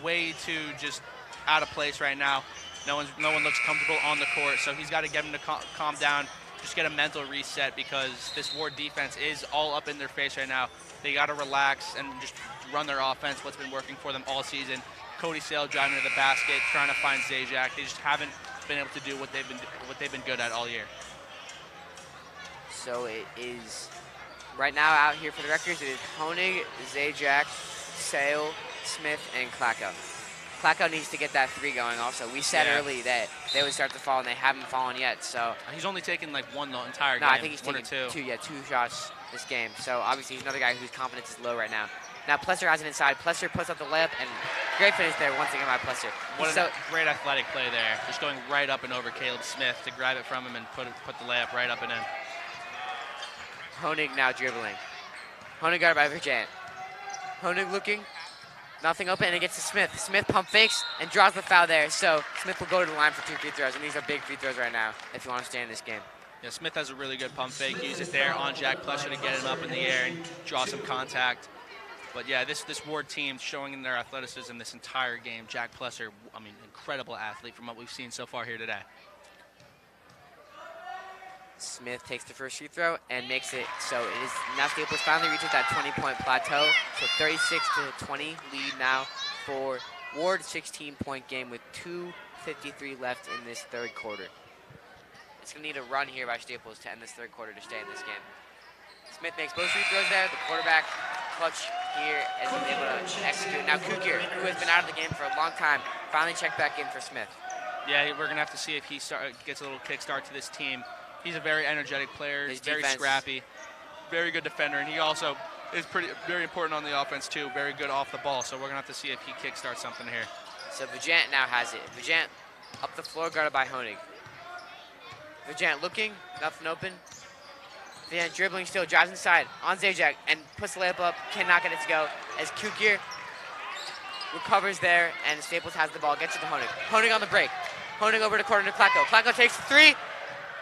way too just out of place right now. No one looks comfortable on the court, so he's got to get them to calm down, just get a mental reset, because this Warde defense is all up in their face right now. They got to relax and just run their offense, what's been working for them all season. Cody Sale driving to the basket, trying to find Zajac. They just haven't been able to do what they've been good at all year. So it is right now out here for the Wreckers. It is Honig, Zajac, Sale, Smith, and Klacko. Klacko needs to get that three going also. We said early that they would start to fall, and they haven't fallen yet. So he's only taken like one the entire game. No, I think he's taken two shots this game. So obviously he's another guy whose confidence is low right now. Now Plesser has it inside. Plesser puts up the layup, and great finish there once again by Plesser. What a great athletic play there. Just going right up and over Caleb Smith to grab it from him and put the layup right up and in. Honig now dribbling. Honig guarded by Vijant. Honig looking. Nothing open, and it gets to Smith. Smith pump fakes and draws the foul there. So Smith will go to the line for 2 free throws, and these are big free throws right now if you want to stay in this game. Yeah, Smith has a really good pump fake. Use it there on Jack Plesser to get him up in the air and draw some contact. But yeah, this Warde team showing in their athleticism this entire game. Jack Plesser, I mean, incredible athlete from what we've seen so far here today. Smith takes the first free throw and makes it so it is now Staples finally reaches that 20-point plateau. So 36-20 lead now for Warde. 16-point game with 2:53 left in this third quarter. It's going to need a run here by Staples to end this third quarter to stay in this game. Smith makes both free throws there. The quarterback clutch here as he's able to execute. Now Kukir, who has been out of the game for a long time, finally checked back in for Smith. Yeah, we're going to have to see if he gets a little kickstart to this team. He's a very energetic player. He's very scrappy, very good defender, and he also is very important on the offense too. Very good off the ball. So we're going to have to see if he kickstarts something here. So Vijant now has it. Vijant up the floor, guarded by Honig. Vijant looking, nothing open. Vijant dribbling still, drives inside on Zajac and puts the layup up, cannot get it to go. As Kukir recovers there and Staples has the ball, gets it to Honig. Honig on the break. Honig over to corner to Klacko. Klacko takes the three,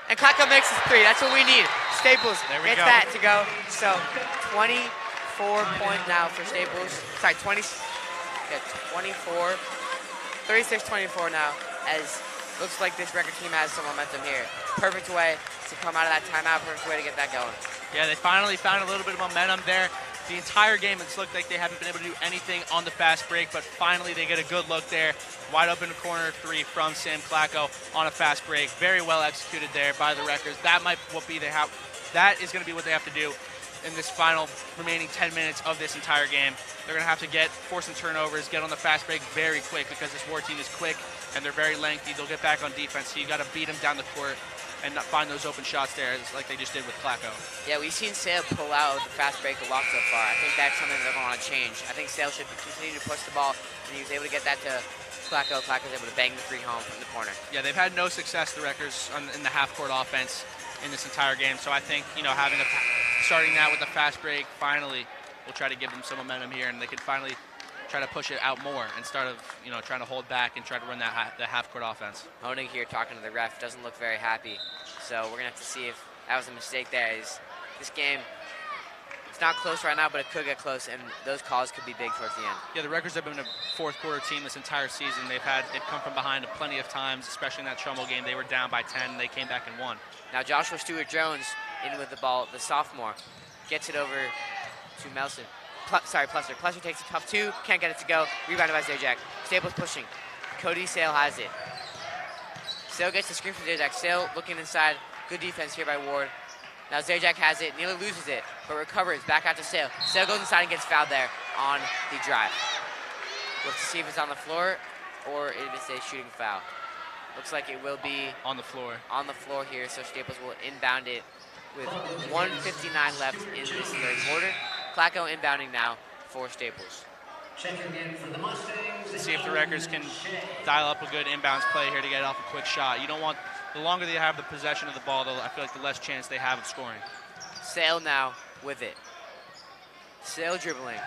and Klacko makes his three. That's what we need. Staples gets that to go. So 24 points now for Staples. Sorry, 36-24 now, as looks like this record team has some momentum here. Perfect way to come out of that timeout, perfect way to get that going. Yeah, they finally found a little bit of momentum there. The entire game, it's looked like they haven't been able to do anything on the fast break, but finally they get a good look there. Wide open corner three from Sam Klacko on a fast break. Very well executed there by the Wreckers. That is going to be what they have to do in this final remaining 10 minutes of this entire game. They're going to have to force some turnovers, get on the fast break very quick because this Warde team is quick and they're very lengthy. They'll get back on defense, so you got to beat them down the court and not find those open shots there like they just did with Klacko. Yeah, we've seen Sale pull out the fast break a lot so far. I think that's something they're going to want to change. I think Sale should continue to push the ball, and he was able to get that to Klacko. Klacko's able to bang the three home from the corner. Yeah, they've had no success, the Wreckers, in the half-court offense in this entire game. So I think, starting that with the fast break, finally, will try to give them some momentum here, and they can finally try to push it out more instead of, trying to hold back and try to run the half-court offense. Honig here talking to the ref, doesn't look very happy. So we're going to have to see if that was a mistake there. This game, it's not close right now, but it could get close, and those calls could be big towards the end. Yeah, the Wreckers have been a fourth-quarter team this entire season. They've come from behind plenty of times, especially in that Trumbull game. They were down by 10, and they came back and won. Now Joshua Stewart-Jones in with the ball, the sophomore, gets it over to Melson. Plusser. Plusser takes a tough two, can't get it to go. Rebounded by Zajac. Staples pushing. Cody Sale has it. Sale gets the screen from Zajac. Sale looking inside. Good defense here by Warde. Now Zajac has it, nearly loses it, but recovers back out to Sale. Sale goes inside and gets fouled there on the drive. We'll have to see if it's on the floor or if it's a shooting foul. Looks like it will be on the floor. On the floor here, so Staples will inbound it with 1:59 left in this third quarter. Klacko inbounding now for Staples. Checking in for the Mustangs. See if the Wreckers can dial up a good inbounds play here to get off a quick shot. You don't want, the longer they have the possession of the ball, I feel like the less chance they have of scoring. Sale now with it. Sale dribbling.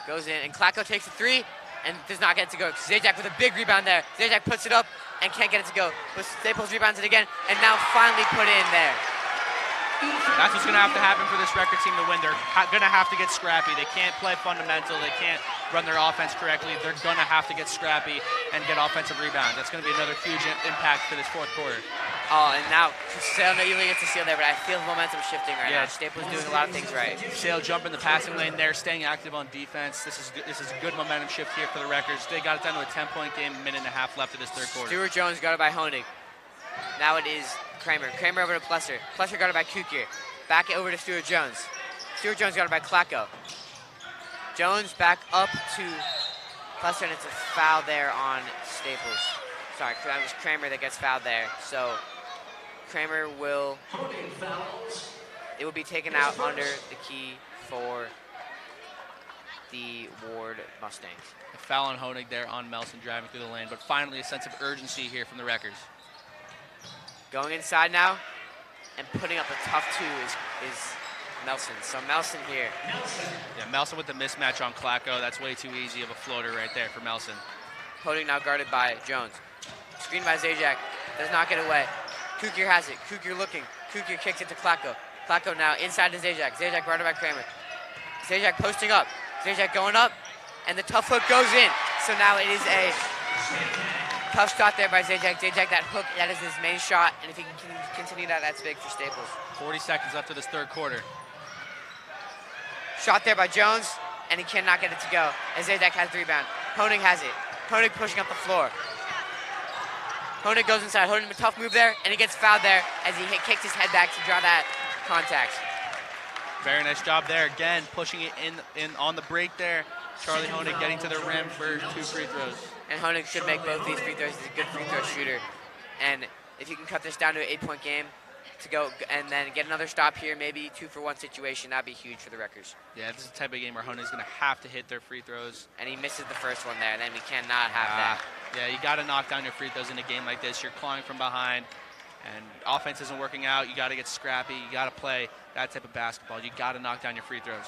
Goes in, and Klacko takes a three and does not get it to go. Zajac with a big rebound there. Zajac puts it up and can't get it to go. But Staples rebounds it again and now finally put it in there. That's what's going to have to happen for this Wrecker team to win. They're going to have to get scrappy. They can't play fundamental. They can't run their offense correctly. They're going to have to get scrappy and get offensive rebounds. That's going to be another huge impact for this fourth quarter. Oh, and now Sale not even gets to steal there, but I feel the momentum shifting right now. Staples doing a lot of things right. Sale jumping the passing lane there, staying active on defense. This is a good momentum shift here for the Wreckers. They got it down to a 10-point game, minute and a half left of this third quarter. Stewart-Jones guarded by Honig. Now it is Kramer. Kramer over to Plusser. Plusser guarded by Kukir. Back over to Stewart-Jones. Stewart-Jones guarded by Klacko. Jones back up to Plusser, and it's a foul there on Staples. Sorry, that was Kramer that gets fouled there. So Kramer will, it will be taken out under the key for the Warde Mustangs. A foul on Honig there on Melson driving through the lane, but finally a sense of urgency here from the Wreckers. Going inside now and putting up a tough two is Melson. So Melson here. Yeah, Melson with the mismatch on Klacko. That's way too easy of a floater right there for Melson. Honig now guarded by Jones. Screen by Zajac. Does not get away. Kukir has it. Kukir looking. Kukir kicks it to Klacko. Klacko now inside to Zajac. Zajac guarded by Kramer. Zajac posting up. Zajac going up. And the tough hook goes in. So now it is a tough shot there by Zajac. Zajac, that hook, that is his main shot. And if he can continue that, that's big for Staples. 40 seconds left of this third quarter. Shot there by Jones, and he cannot get it to go. As Zajac has the rebound. Honig has it. Honig pushing up the floor. Honig goes inside. Honig, a tough move there, and he gets fouled there as he kicks his head back to draw that contact. Very nice job there. Again, pushing it in on the break there. Charlie Honig getting to the rim for 2 free throws. And Honig should make both these free throws. He's a good free throw shooter. And if you can cut this down to an 8-point game to go and then get another stop here, maybe 2-for-1 situation, that'd be huge for the Wreckers. Yeah, this is the type of game where Honig's going to have to hit their free throws. And he misses the first one there, and then we cannot have that. Yeah, you got to knock down your free throws in a game like this. You're clawing from behind, and offense isn't working out. You got to get scrappy. You got to play that type of basketball. You got to knock down your free throws.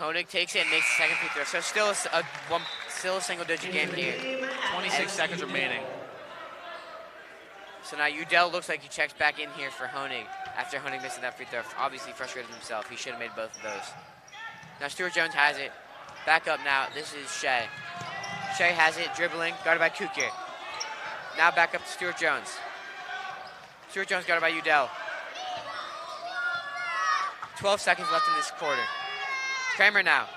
Honig takes it and makes the second free throw. So still a single-digit game here. 26 seconds remaining. So now Udell looks like he checks back in here for Honig after Honig missing that free throw. Obviously frustrated himself. He should have made both of those. Now Stuart Jones has it. Back up now. This is Shea. Shea has it, dribbling, guarded by Kukir. Now back up to Stuart Jones. Stuart Jones guarded by Udell. 12 seconds left in this quarter. Kramer now.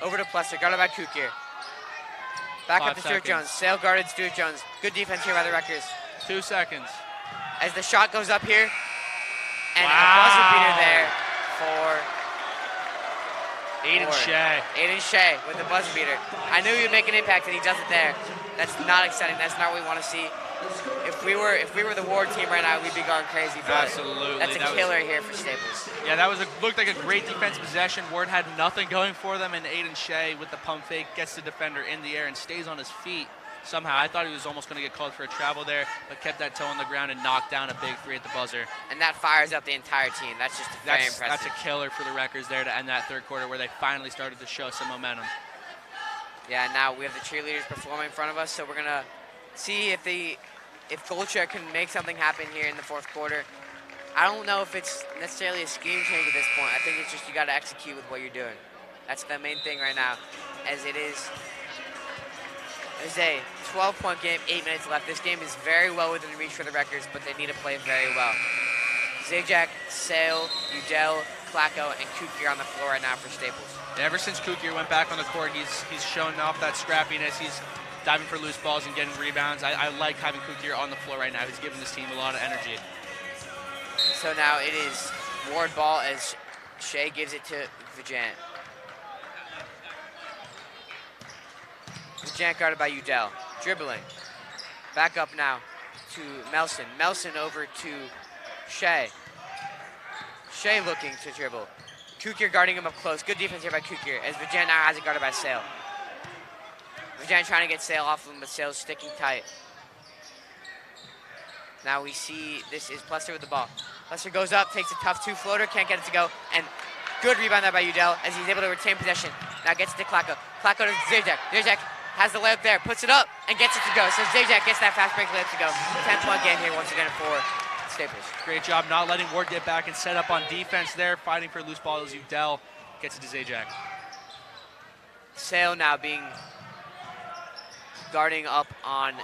Over to Plesser, guarded by Kukir. Back up to Stuart Jones. Sale guarded Stuart Jones. Good defense here by the Wreckers. 2 seconds. As the shot goes up here. And a buzzer beater there for Aiden Shea. Aiden Shea with the buzzer beater. I knew he would make an impact, and he does it there. That's not exciting. That's not what we want to see. If we were the Warde team right now, we'd be going crazy. But absolutely. That's a killer here for Staples. Yeah, that looked like a great defensive possession. Warde had nothing going for them, and Aiden Shea with the pump fake gets the defender in the air and stays on his feet. Somehow, I thought he was almost going to get called for a travel there, but kept that toe on the ground and knocked down a big 3 at the buzzer. And that fires up the entire team. That's just very impressive. That's a killer for the Wreckers there to end that third quarter where they finally started to show some momentum. Yeah, now we have the cheerleaders performing in front of us, so we're going to see if Goldcheck can make something happen here in the fourth quarter. I don't know if it's necessarily a scheme change at this point. I think it's just you got to execute with what you're doing. That's the main thing right now, as it is. It's a 12-point game, 8 minutes left. This game is very well within reach for the Wreckers, but they need to play very well. Zajac, Sale, Udell, Klacko, and Kukir on the floor right now for Staples. Ever since Kukir went back on the court, he's shown off that scrappiness. He's diving for loose balls and getting rebounds. I like having Kukir on the floor right now. He's giving this team a lot of energy. So now it is Warde ball as Shea gives it to Vijant. Vijant guarded by Udell. Dribbling. Back up now to Melson. Melson over to Shea. Shea looking to dribble. Kukir guarding him up close. Good defense here by Kukir as Vijant now has it guarded by Sale. Vijant trying to get Sale off of him, but Sale's sticking tight. Now we see this is Plesser with the ball. Plesser goes up, takes a tough 2 floater, can't get it to go, and good rebound there by Udell as he's able to retain possession. Now gets it to Klacko. Klacko to Zajac. Zajac has the layup there, puts it up, and gets it to go. So Zajac gets that fast break layup to go. 10-point game here once again for Staples. Great job not letting Warde get back and set up on defense there, fighting for loose balls. Udell gets it to Zajac. Sale now guarding up on,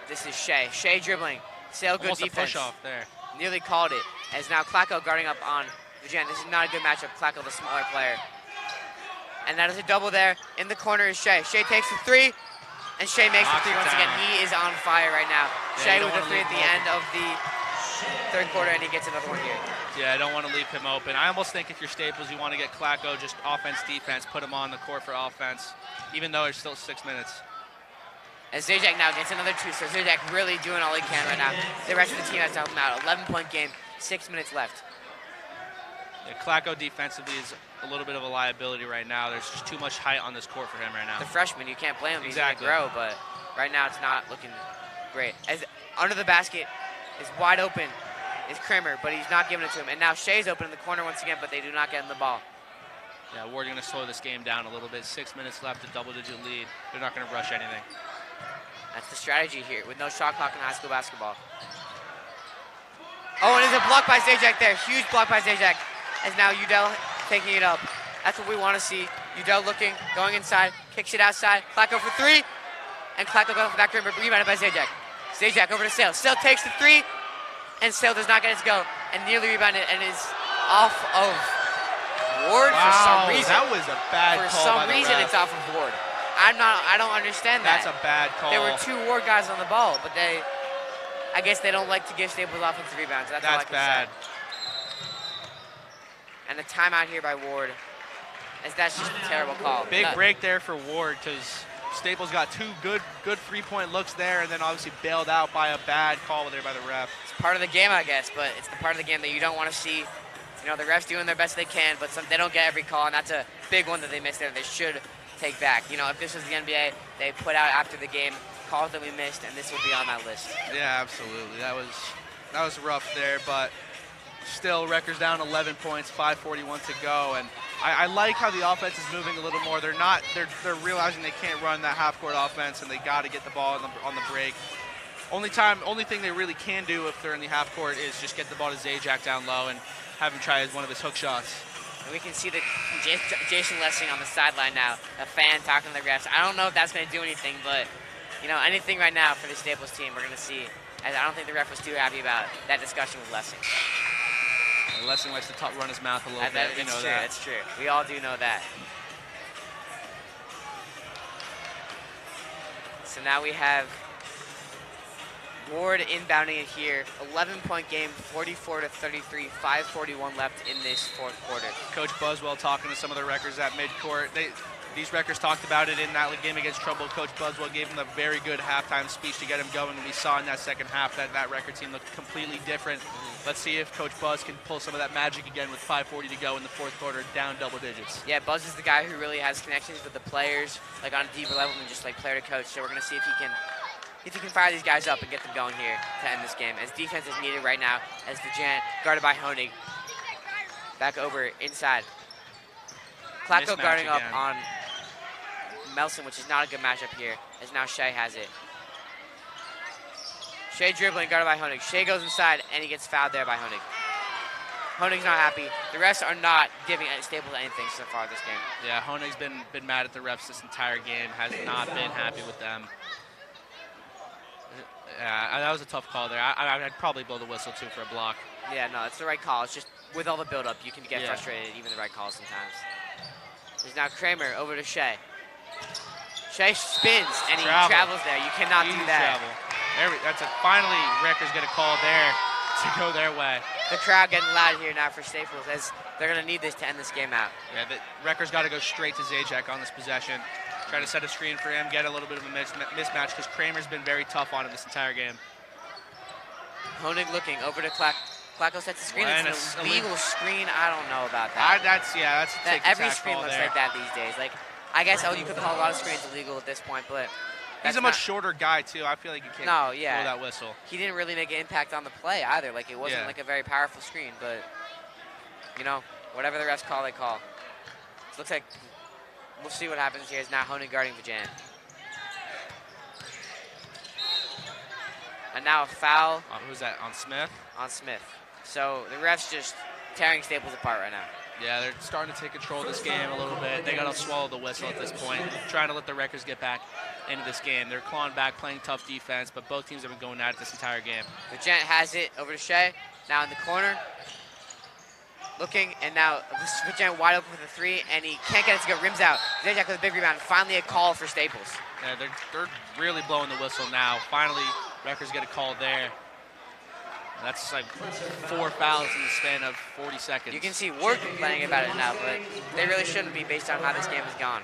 this is Shea. Shea dribbling. Sale good almost defense. A push off there. Nearly called it. As now Klacko guarding up on Vijant. This is not a good matchup. Klacko, the smaller player. And that is a double there. In the corner is Shea. Shea takes the 3, and Shea makes the 3 once again. He is on fire right now. Yeah, Shea with the 3 at the end of the third quarter, and he gets another one here. Yeah, I don't want to leave him open. I almost think if you're Staples, you want to get Klacko just offense, defense, put him on the court for offense, even though there's still 6 minutes. As Zajac now gets another 2, so Zajac really doing all he can right now. The rest of the team has to help him out. 11-point game, 6 minutes left. Yeah, Klacko defensively is a little bit of a liability right now. There's just too much height on this court for him right now. The freshman, you can't blame him. Exactly. He's going to grow, but right now it's not looking great. As under the basket is wide open is Kramer, but he's not giving it to him. And now Shea's open in the corner once again, but they do not get him the ball. Yeah, Warde going to slow this game down a little bit. 6 minutes left, a double-digit lead. They're not going to rush anything. That's the strategy here with no shot clock in high school basketball. Oh, and there's a block by Zajac there. Huge block by Zajac. As now Udell taking it up. That's what we want to see. Udell looking, going inside, kicks it outside. Klacko for 3. And Klacko going for that rim, but rebounded by Zajac. Zajac over to Sale. Sale takes the 3. And Sale does not get it to go. And nearly rebounded and is off of Warde for some reason. That was a bad call. For some reason it's off of Warde. I don't understand that. That's a bad call. There were 2 Warde guys on the ball, but I guess they don't like to give Staples offensive rebounds. That's all I can bad. say. And a timeout here by Warde, as that's just a terrible call. Big break there for Warde, because Staples got two good 3-point looks there, and then obviously bailed out by a bad call there by the ref. It's part of the game, I guess, but it's the part of the game that you don't want to see. You know, the refs doing their best they can, but they don't get every call, and that's a big one that they missed there. They should take back. You know, if this was the NBA, they put out after the game calls that we missed, and this would be on that list. Yeah, absolutely. That was rough there, but still, Rutgers down 11 points, 5:41 to go, and I like how the offense is moving a little more. They're realizing they can't run that half-court offense, and they got to get the ball on the break. Only thing they really can do if they're in the half court is just get the ball to Zajac down low and have him try one of his hook shots. And we can see Jason Lessing on the sideline now, a fan talking to the refs. I don't know if that's going to do anything, but you know, anything right now for the Staples team, we're going to see. As I don't think the ref was too happy about that discussion with Lessing. Lessing likes to run his mouth a little bit. That's true. We all do know that. So now we have Warde inbounding it here. 11-point game, 44-33, 5:41 left in this fourth quarter. Coach Buswell talking to some of the Rutgers at midcourt. These Rutgers talked about it in that game against Trumbull. Coach Buswell gave him a very good halftime speech to get him going. And we saw in that second half that Rutgers team looked completely different. Let's see if Coach Buzz can pull some of that magic again with 5:40 to go in the fourth quarter, down double digits. Yeah, Buzz is the guy who really has connections with the players, like on a deeper level than just like player to coach. So we're going to see if he can fire these guys up and get them going here to end this game. As defense is needed right now, as the Giant guarded by Honig. Back over inside. Klacko guarding up on Melson, which is not a good matchup here, as now Shea has it. Shea dribbling, guarded by Honig. Shea goes inside, and he gets fouled there by Honig. Honig's not happy. The refs are not giving Staples anything so far this game. Yeah, Honig's been mad at the refs this entire game, has not been happy with them. Yeah, that was a tough call there. I'd probably blow the whistle, too, for a block. Yeah, no, it's the right call. It's just with all the build-up, you can get frustrated, even the right calls sometimes. There's now Kramer over to Shea. Shea spins, and he travels there. You cannot do that. Finally, Rutgers get a call there to go their way. The crowd getting loud here now for Staples, as they're going to need this to end this game out. Yeah, Rutgers got to go straight to Zajac on this possession. Try to set a screen for him, get a little bit of a mismatch, because Kramer's been very tough on him this entire game. Honig looking over to Klacko. Klacko sets the screen. It's an illegal screen. I don't know about that. Every screen looks like that these days. Like, I guess you could call a lot of screens illegal at this point, but he's a much shorter guy too. I feel like you can't blow that whistle. He didn't really make an impact on the play either. Like, it wasn't like a very powerful screen, but you know, whatever the refs call, they call. It looks like we'll see what happens here. Is now Honig guarding Vajan. And now a foul. Who's that? On Smith? On Smith. So the refs just tearing Staples apart right now. Yeah, they're starting to take control of this game a little bit. They got to swallow the whistle at this point, trying to let the Rutgers get back into this game. They're clawing back, playing tough defense, but both teams have been going at it this entire game. Vajan has it over to Shea. Now in the corner. Looking, and now Vajan wide open for the three, and he can't get it to go. Rims out. Zajac with a big rebound. Finally a call for Staples. Yeah, they're really blowing the whistle now. Finally, Rutgers get a call there. That's like 4 fouls in the span of 40 seconds. You can see Warde complaining about it now, but they really shouldn't be based on how this game has gone.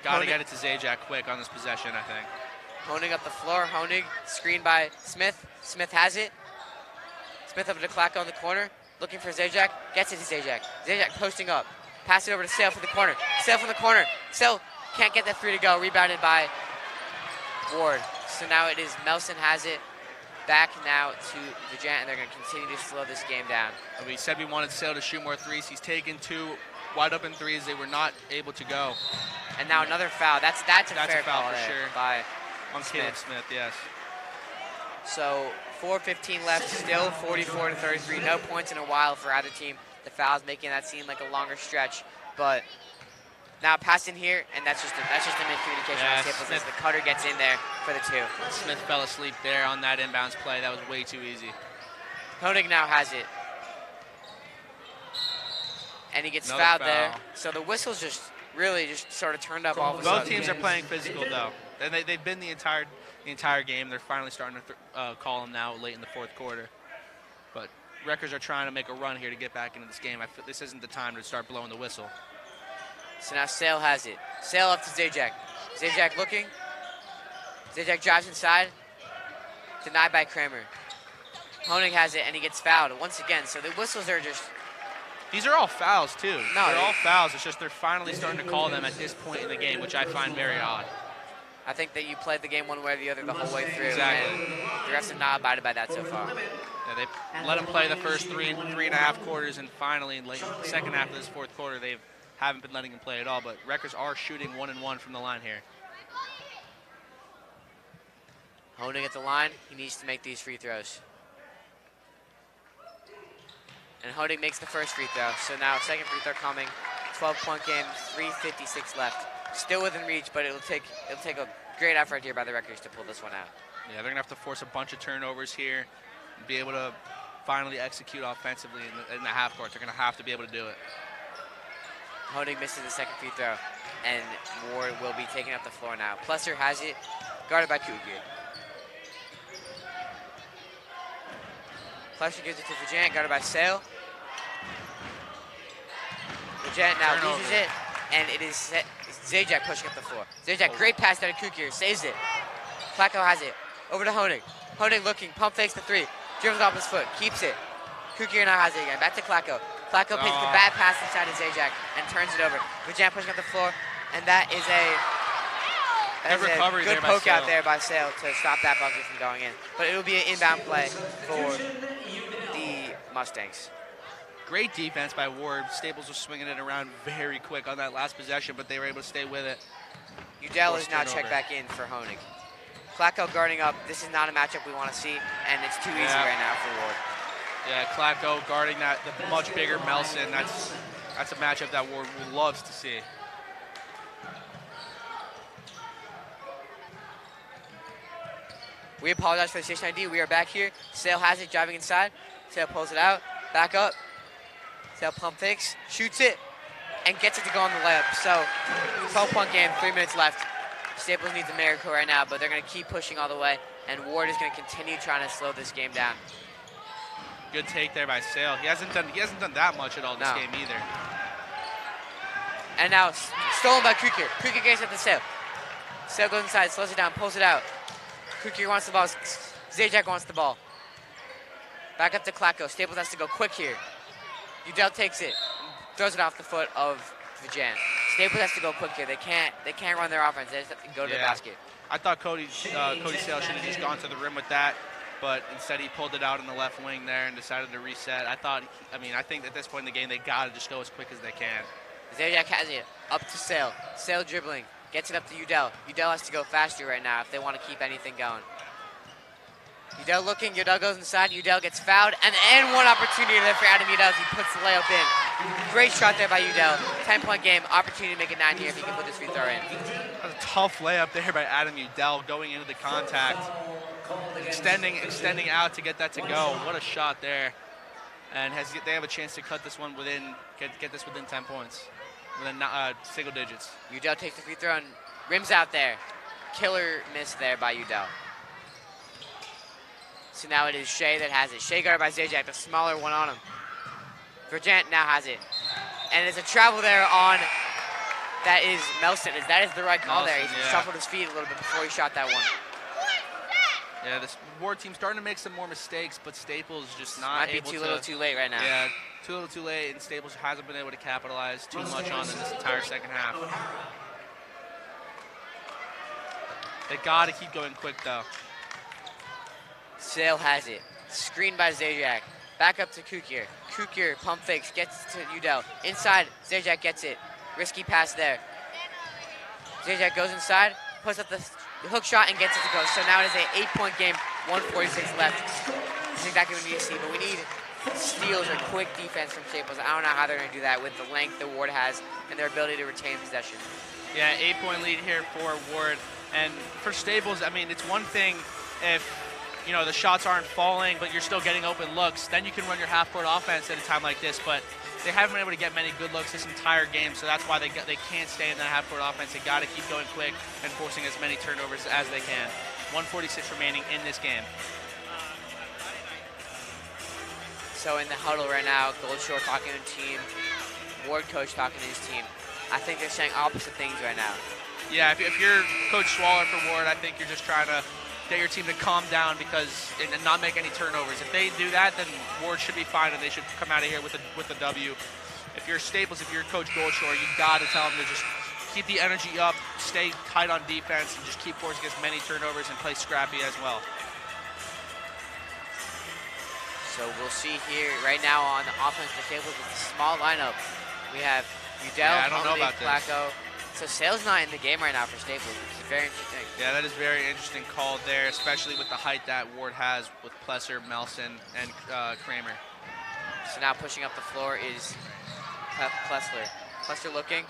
Got to get it to Zajac quick on this possession, I think. Honig up the floor. Honig screened by Smith. Smith has it. Smith over to Klacko in the corner. Looking for Zajac. Gets it to Zajac. Zajac posting up. Pass it over to Sale for the corner. Sale from the corner. Sale can't get that three to go. Rebounded by Warde. So now it is Melson has it. Back now to Vajan, and they're going to continue to slow this game down. We said we wanted Sale to shoot more threes. He's taken 2 wide open threes. They were not able to go. And now another foul. That's a fair foul call for sure. By on Caleb Smith, yes. So 4:15 left, still 44-33. No points in a while for either team. The fouls making that seem like a longer stretch, but now pass in here, and that's just a miscommunication on Staples as the cutter gets in there for the 2. Smith fell asleep there on that inbounds play. That was way too easy. Honig now has it. And he gets fouled there. So the whistle's just really just sort of turned up all of a sudden. Both teams are playing physical, though. And they've been the entire game. They're finally starting to call them now late in the fourth quarter. But Rutgers are trying to make a run here to get back into this game. I feel this isn't the time to start blowing the whistle. So now Sale has it. Sale up to Zajac. Zajac looking. Zajac drives inside. Denied by Kramer. Honig has it, and he gets fouled once again. So the whistles are just... These are all fouls, too. No, they're all fouls. It's just they're finally starting to call them at this point in the game, which I find very odd. I think that you played the game one way or the other the whole way through. Exactly. And the refs have not abided by that so far. Yeah, they let them play the first three and a half quarters, and finally, in the second half of this fourth quarter, they haven't been letting them play at all. But Rutgers are shooting 1-1 from the line here. Honig at the line. He needs to make these free throws. And Honig makes the first free throw. So now second free throw coming. 12-point game, 3:56 left. Still within reach, but it'll take a great effort here by the Rutgers to pull this one out. Yeah, they're gonna have to force a bunch of turnovers here and be able to finally execute offensively in the half court. They're gonna have to be able to do it. Honig misses the second free throw, and Warde will be taking up the floor now. Plesser has it, guarded by Kugir. Plesser gives it to Vajant, guarded by Sale. Vajant now loses it, and it is Zajac pushing up the floor. Zajac, great pass out of Kukir, saves it. Flacco has it, over to Honig. Honig looking, pump fakes the three, dribbles off his foot, keeps it. Kukir now has it again, back to Flacco. Flacco takes the bad pass inside of Zajac and turns it over. Vajant pushing up the floor, and that is a good poke out there by Sale to stop that bucket from going in. But it will be an inbound play for the Mustangs. Great defense by Warde. Staples was swinging it around very quick on that last possession, but they were able to stay with it. Udell is now checked back in for Honig. Flacco guarding up. This is not a matchup we want to see, and it's too easy right now for Warde. Yeah, Flacco guarding the much bigger Melson. That's a matchup that Warde loves to see. We apologize for the station ID. We are back here. Sale has it, driving inside. Sale pulls it out, back up. Sale pump fakes, shoots it, and gets it to go on the layup. So, 12-point game, 3 minutes left. Staples needs a miracle right now, but they're going to keep pushing all the way, and Warde is going to continue trying to slow this game down. Good take there by Sale. He hasn't done that much at all this game either. And now stolen by Kukir. Kukir gets up to Sale. Sale goes inside, slows it down, pulls it out. Kukir wants the ball. Zajac wants the ball. Back up to Klacko. Staples has to go quick here. Udell takes it, throws it off the foot of Vajant. Staples has to go quick here. They can't run their offense. They just have to go to the basket. I thought Cody Sale should have just gone to the rim with that, but instead he pulled it out in the left wing there and decided to reset. I think at this point in the game they gotta just go as quick as they can. Zajac has it up to Sale. Sale dribbling, gets it up to Udell. Udell has to go faster right now if they want to keep anything going. Udell looking, Udell goes inside, Udell gets fouled, and one opportunity there for Adam Udell as he puts the layup in. Great shot there by Udell. 10-point game, opportunity to make it 9 here if he can put this free throw in. That was a tough layup there by Adam Udell going into the contact, extending out to get that to go. What a shot there. And they have a chance to cut this one get this within 10 points, within single digits. Udell takes the free throw and rims out there. Killer miss there by Udell. So now it is Shea that has it. Shea guarded by Zajac, the smaller one on him. Vajant now has it. And it's a travel there on, that is Melson. That is the right call there. He shuffled his feet a little bit before he shot that one. Yeah, this Warde team starting to make some more mistakes, but Staples just not able to. Might be too little too late right now. Yeah, too little too late, and Staples hasn't been able to capitalize too much on in this entire second half. They got to keep going quick, though. Sale has it. Screened by Zajac. Back up to Kukir. Kukir pump fakes, gets to Udell. Inside, Zajac gets it. Risky pass there. Zajac goes inside, puts up the hook shot, and gets it to go. So now it is an 8-point game, 1:46 left. That's exactly what we need to see, but we need steals or quick defense from Staples. I don't know how they're going to do that with the length that Warde has and their ability to retain possession. Yeah, 8-point lead here for Warde. And for Staples, I mean, it's one thing if the shots aren't falling, but you're still getting open looks, then you can run your half-court offense at a time like this. But they haven't been able to get many good looks this entire game, so that's why they can't stay in that half-court offense. They got to keep going quick and forcing as many turnovers as they can. 1:46 remaining in this game. So in the huddle right now, Goldshore talking to the team, Ward coach talking to his team. I think they're saying opposite things right now. Yeah, if you're Coach Swaller for Ward, I think you're just trying to get your team to calm down and not make any turnovers. If they do that, then Ward should be fine and they should come out of here with a W. If you're Staples, if you're Coach Goldshore, you got to tell them to just keep the energy up, stay tight on defense, and just keep forcing as many turnovers and play scrappy as well. So we'll see here right now on the offense for Staples with a small lineup. We have Udell, I don't know about Flacco. So Sale's not in the game right now for Staples, which is very interesting. Yeah, that is very interesting call there, especially with the height that Ward has with Plesser, Melson, and Kramer. So now pushing up the floor is Plessler. Plessler looking,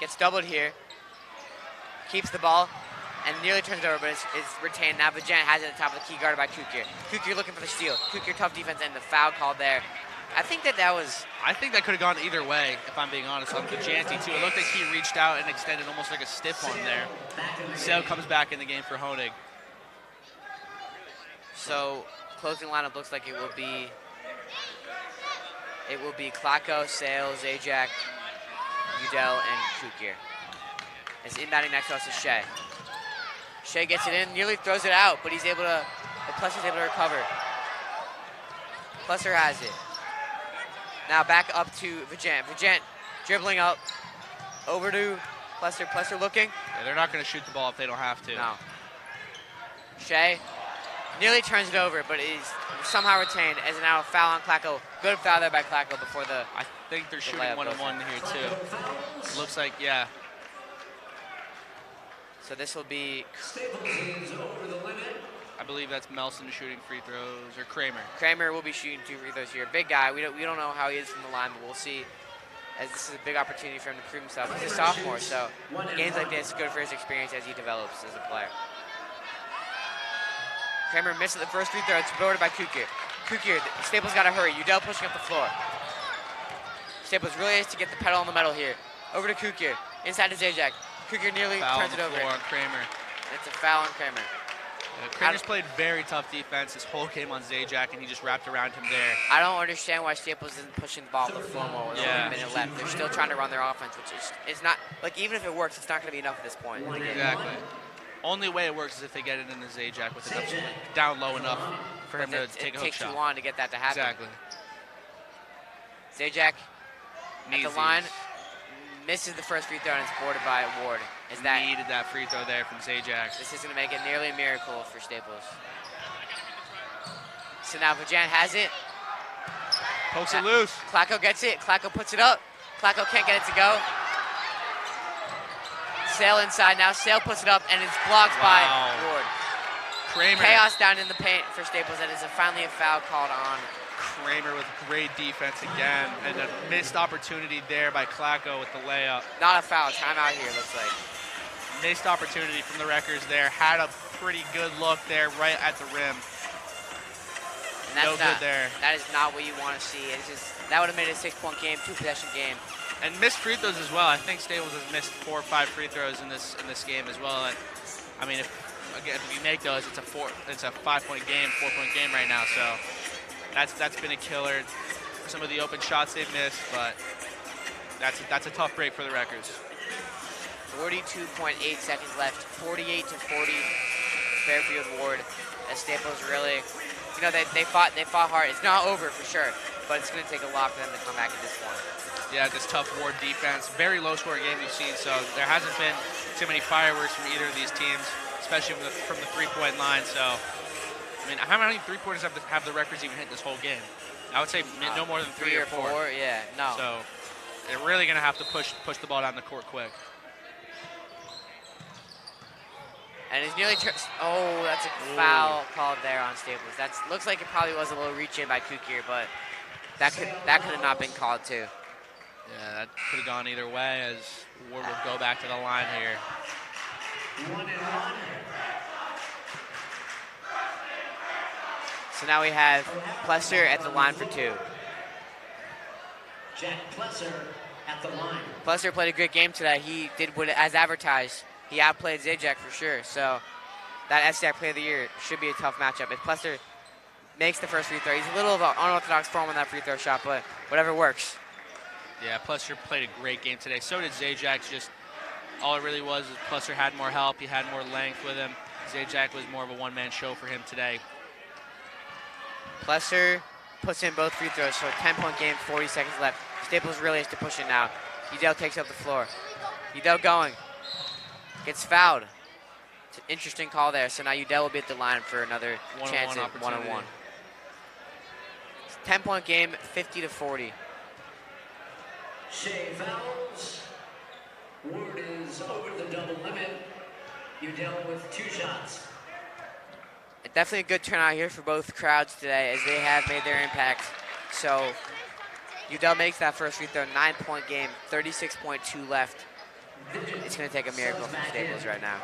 gets doubled here, keeps the ball, and nearly turns it over, but it's retained. Now Vajant has it at the top of the key, guarded by Kukir. Kukir looking for the steal. Kukir, tough defense, and the foul called there. I think that was... I think that could have gone either way, if I'm being honest, on Vajanti, too. It looked like he reached out and extended almost like a stiff on there. Sale comes back in the game for Honig. So, closing lineup looks like it will be Klacko, Sale, Zajac, Udell, and Kukir. As inbounding next to us is Shea. Shea gets it in, nearly throws it out, but Plesser's able to recover. Plesser has it. Now back up to Vajant. Vajant dribbling up over to Plesser. Plesser looking. Yeah, they're not going to shoot the ball if they don't have to. No. Shea nearly turns it over, but is somehow retained as now a foul on Klacko. Good foul there by Klacko before the... I think they're shooting one-on-one here, too. Looks like, yeah. So this will be... I believe that's Melson shooting free throws, or Kramer. Kramer will be shooting 2 free throws here. Big guy. We don't know how he is from the line, but we'll see. As this is a big opportunity for him to prove himself. He's a sophomore, so games like this are good for his experience as he develops as a player. Kramer misses the first free throw. It's boarded by Kukir. Kukir, Staples got to hurry. Udell pushing up the floor. Staples really has to get the pedal on the metal here. Over to Kukir. Inside to Zajac. Kukir nearly turns it over. Foul on Kramer. It's a foul on Kramer. Yeah, Kramer's played very tough defense this whole game on Zajac, and he just wrapped around him there. I don't understand why Staples isn't pushing the ball off the floor more with only a minute left. They're still trying to run their offense, which is not, like, even if it works, it's not going to be enough at this point. Exactly. Only way it works is if they get it into Zajac with enough down low enough for him to take a hook shot. It takes too long to get that to happen. Exactly. Zajac at the line, misses the first free throw, and it's boarded by Ward. Needed that free throw there from Zajac. This is going to make it nearly a miracle for Staples. So now Vajant has it. Pokes it loose. Klacko gets it. Klacko puts it up. Klacko can't get it to go. Sale inside now. Sale puts it up, and it's blocked by Ward. Kramer. Chaos down in the paint for Staples. That is finally a foul called on. Kramer with great defense again, and a missed opportunity there by Klacko with the layup. Not a foul. Timeout here, looks like. Missed opportunity from the Wreckers there. Had a pretty good look there right at the rim. And that's good there. That is not what you want to see. It's just, that would have made it a 6-point game, 2-possession game. And missed free throws as well. I think Staples has missed 4 or 5 free throws in this game as well. And, I mean, if you make those, it's a 5-point game, 4-point game right now. So that's been a killer. Some of the open shots they've missed, but that's a tough break for the Wreckers. 42.8 seconds left. 48-40. Fairfield Ward. As Staples really, they fought hard. It's not over for sure, but it's going to take a lot for them to come back at this point. Yeah, this tough Ward defense. Very low-scoring game you've seen, so there hasn't been too many fireworks from either of these teams, especially from the three-point line. So, I mean, how many three-pointers have the Wreckers even hit this whole game? I would say no more than 3 or 4. Yeah, no. So they're really going to have to push the ball down the court quick. And it's nearly that's a foul called there on Staples. Looks like it probably was a little reach in by Kukir, but that could have not been called too. Yeah, that could have gone either way as Ward would go back to the line here. 1-1. So now we have Plesser at the line for 2. Jack Plesser at the line. Plesser played a great game today. He did what as advertised. He outplayed Zajac for sure. So that SDAC Player of the Year should be a tough matchup. If Plesser makes the first free throw. He's a little of an unorthodox form on that free throw shot, but whatever works. Yeah, Plesser played a great game today. So did Zajac. Just all it really was is Plesser had more help. He had more length with him. Zajac was more of a one-man show for him today. Plesser puts in both free throws, so a 10-point game, 40 seconds left. Staples really has to push it now. Udell takes up the floor. Udell going. Gets fouled. It's an interesting call there, so now Udell will be at the line for another chance at one-on-one. 10-point game, 50-40. Shea fouls. Warde is over the double limit. Udell with 2 shots. Definitely a good turnout here for both crowds today as they have made their impact. So Udell makes that first free throw, 9-point game, 36.2 left. It's going to take a miracle from Staples right now.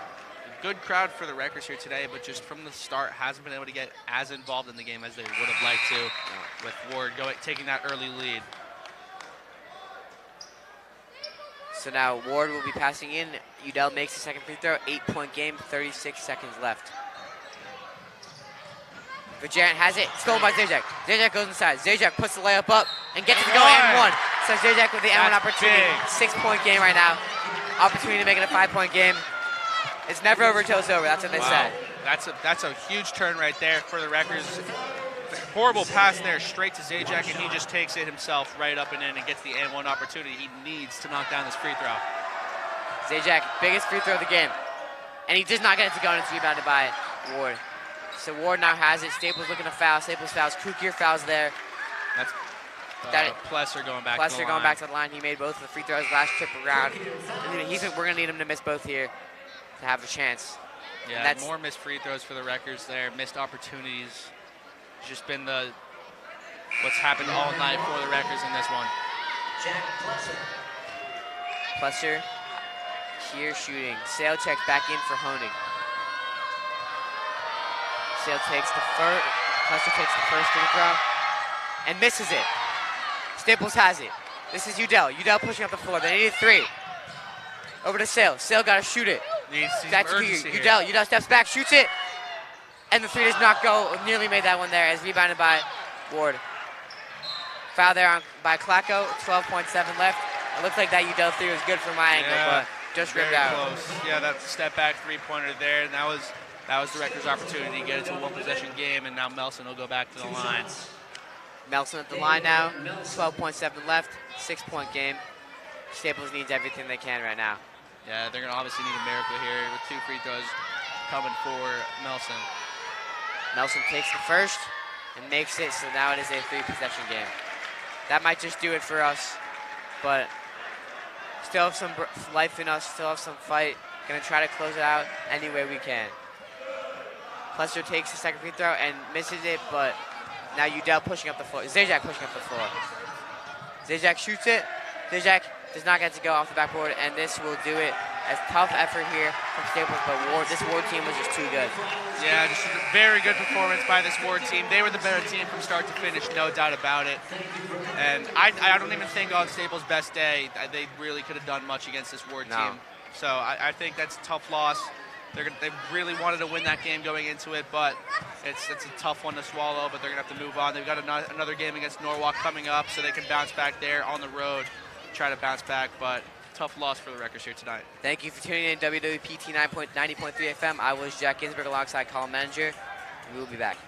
Good crowd for the Wreckers here today, but just from the start hasn't been able to get as involved in the game as they would have liked to, with Warde taking that early lead. So now Warde will be passing in. Udell makes the second free throw, 8-point game, 36 seconds left. Vajarrant has it, stolen by Zajac. Zajac goes inside. Zajac puts the layup up and gets it to go and one. So Zajac with the and one opportunity. Big. 6-point game right now. Opportunity to make it a 5-point game. It's never over till it's over. That's what they said. That's a huge turn right there for the Wreckers. Horrible pass there straight to Zajac, and he just takes it himself right up and in and gets the and one opportunity he needs to knock down this free throw. Zajac, biggest free throw of the game. And he does not get it to go, and it's rebounded by Warde. So Warde now has it. Staples looking to foul. Staples fouls. Kukier fouls there. That's Plesser going back to the line. Plesser going back to the line. He made both of the free throws last trip around. We're going to need him to miss both here to have a chance. Yeah, more missed free throws for the Wreckers there. Missed opportunities. It's just been what's happened all night for the Wreckers in this one. Jack Plesser here shooting. Sale checks back in for Honig. Sale takes the first. Plesser takes the first free throw and misses it. Staples has it. This is Udell. Udell pushing up the floor. They need a 3. Over to Sale. Sale got to shoot it. Back to Udell. Udell steps back, shoots it, and the 3 does not go. Nearly made that one there as rebounded by Warde. Foul there by Klacko. 12.7 left. It looks like that Udell 3 was good for my angle, but just rimmed out. Close. Yeah, that step back 3-pointer there, and that was the Wreckers' opportunity to get it to a 1-possession game, and now Melson will go back to the line. Melson at the line now. 12.7 left. 6-point game. Staples needs everything they can right now. Yeah, they're going to obviously need a miracle here with 2 free throws coming for Melson. Melson takes the first and makes it, so now it is a 3-possession game. That might just do it for us, but still have some life in us, still have some fight. Gonna try to close it out any way we can. Plesser takes the second free throw and misses it, but now Udell pushing up the floor. Zajac pushing up the floor. Zajac shoots it. Zajac does not get to go off the backboard, and this will do it. A tough effort here from Staples, but this Warde team was just too good. Yeah, just a very good performance by this Warde team. They were the better team from start to finish, no doubt about it. And I don't even think on Staples' best day they really could have done much against this Warde team. So I think that's a tough loss. They really wanted to win that game going into it, but it's a tough one to swallow, but they're going to have to move on. They've got another game against Norwalk coming up, so they can bounce back there on the road, try to bounce back, but tough loss for the Wreckers here tonight. Thank you for tuning in WWPT 90.3 FM. I was Jack Ginsberg alongside Colin Manager, and we will be back.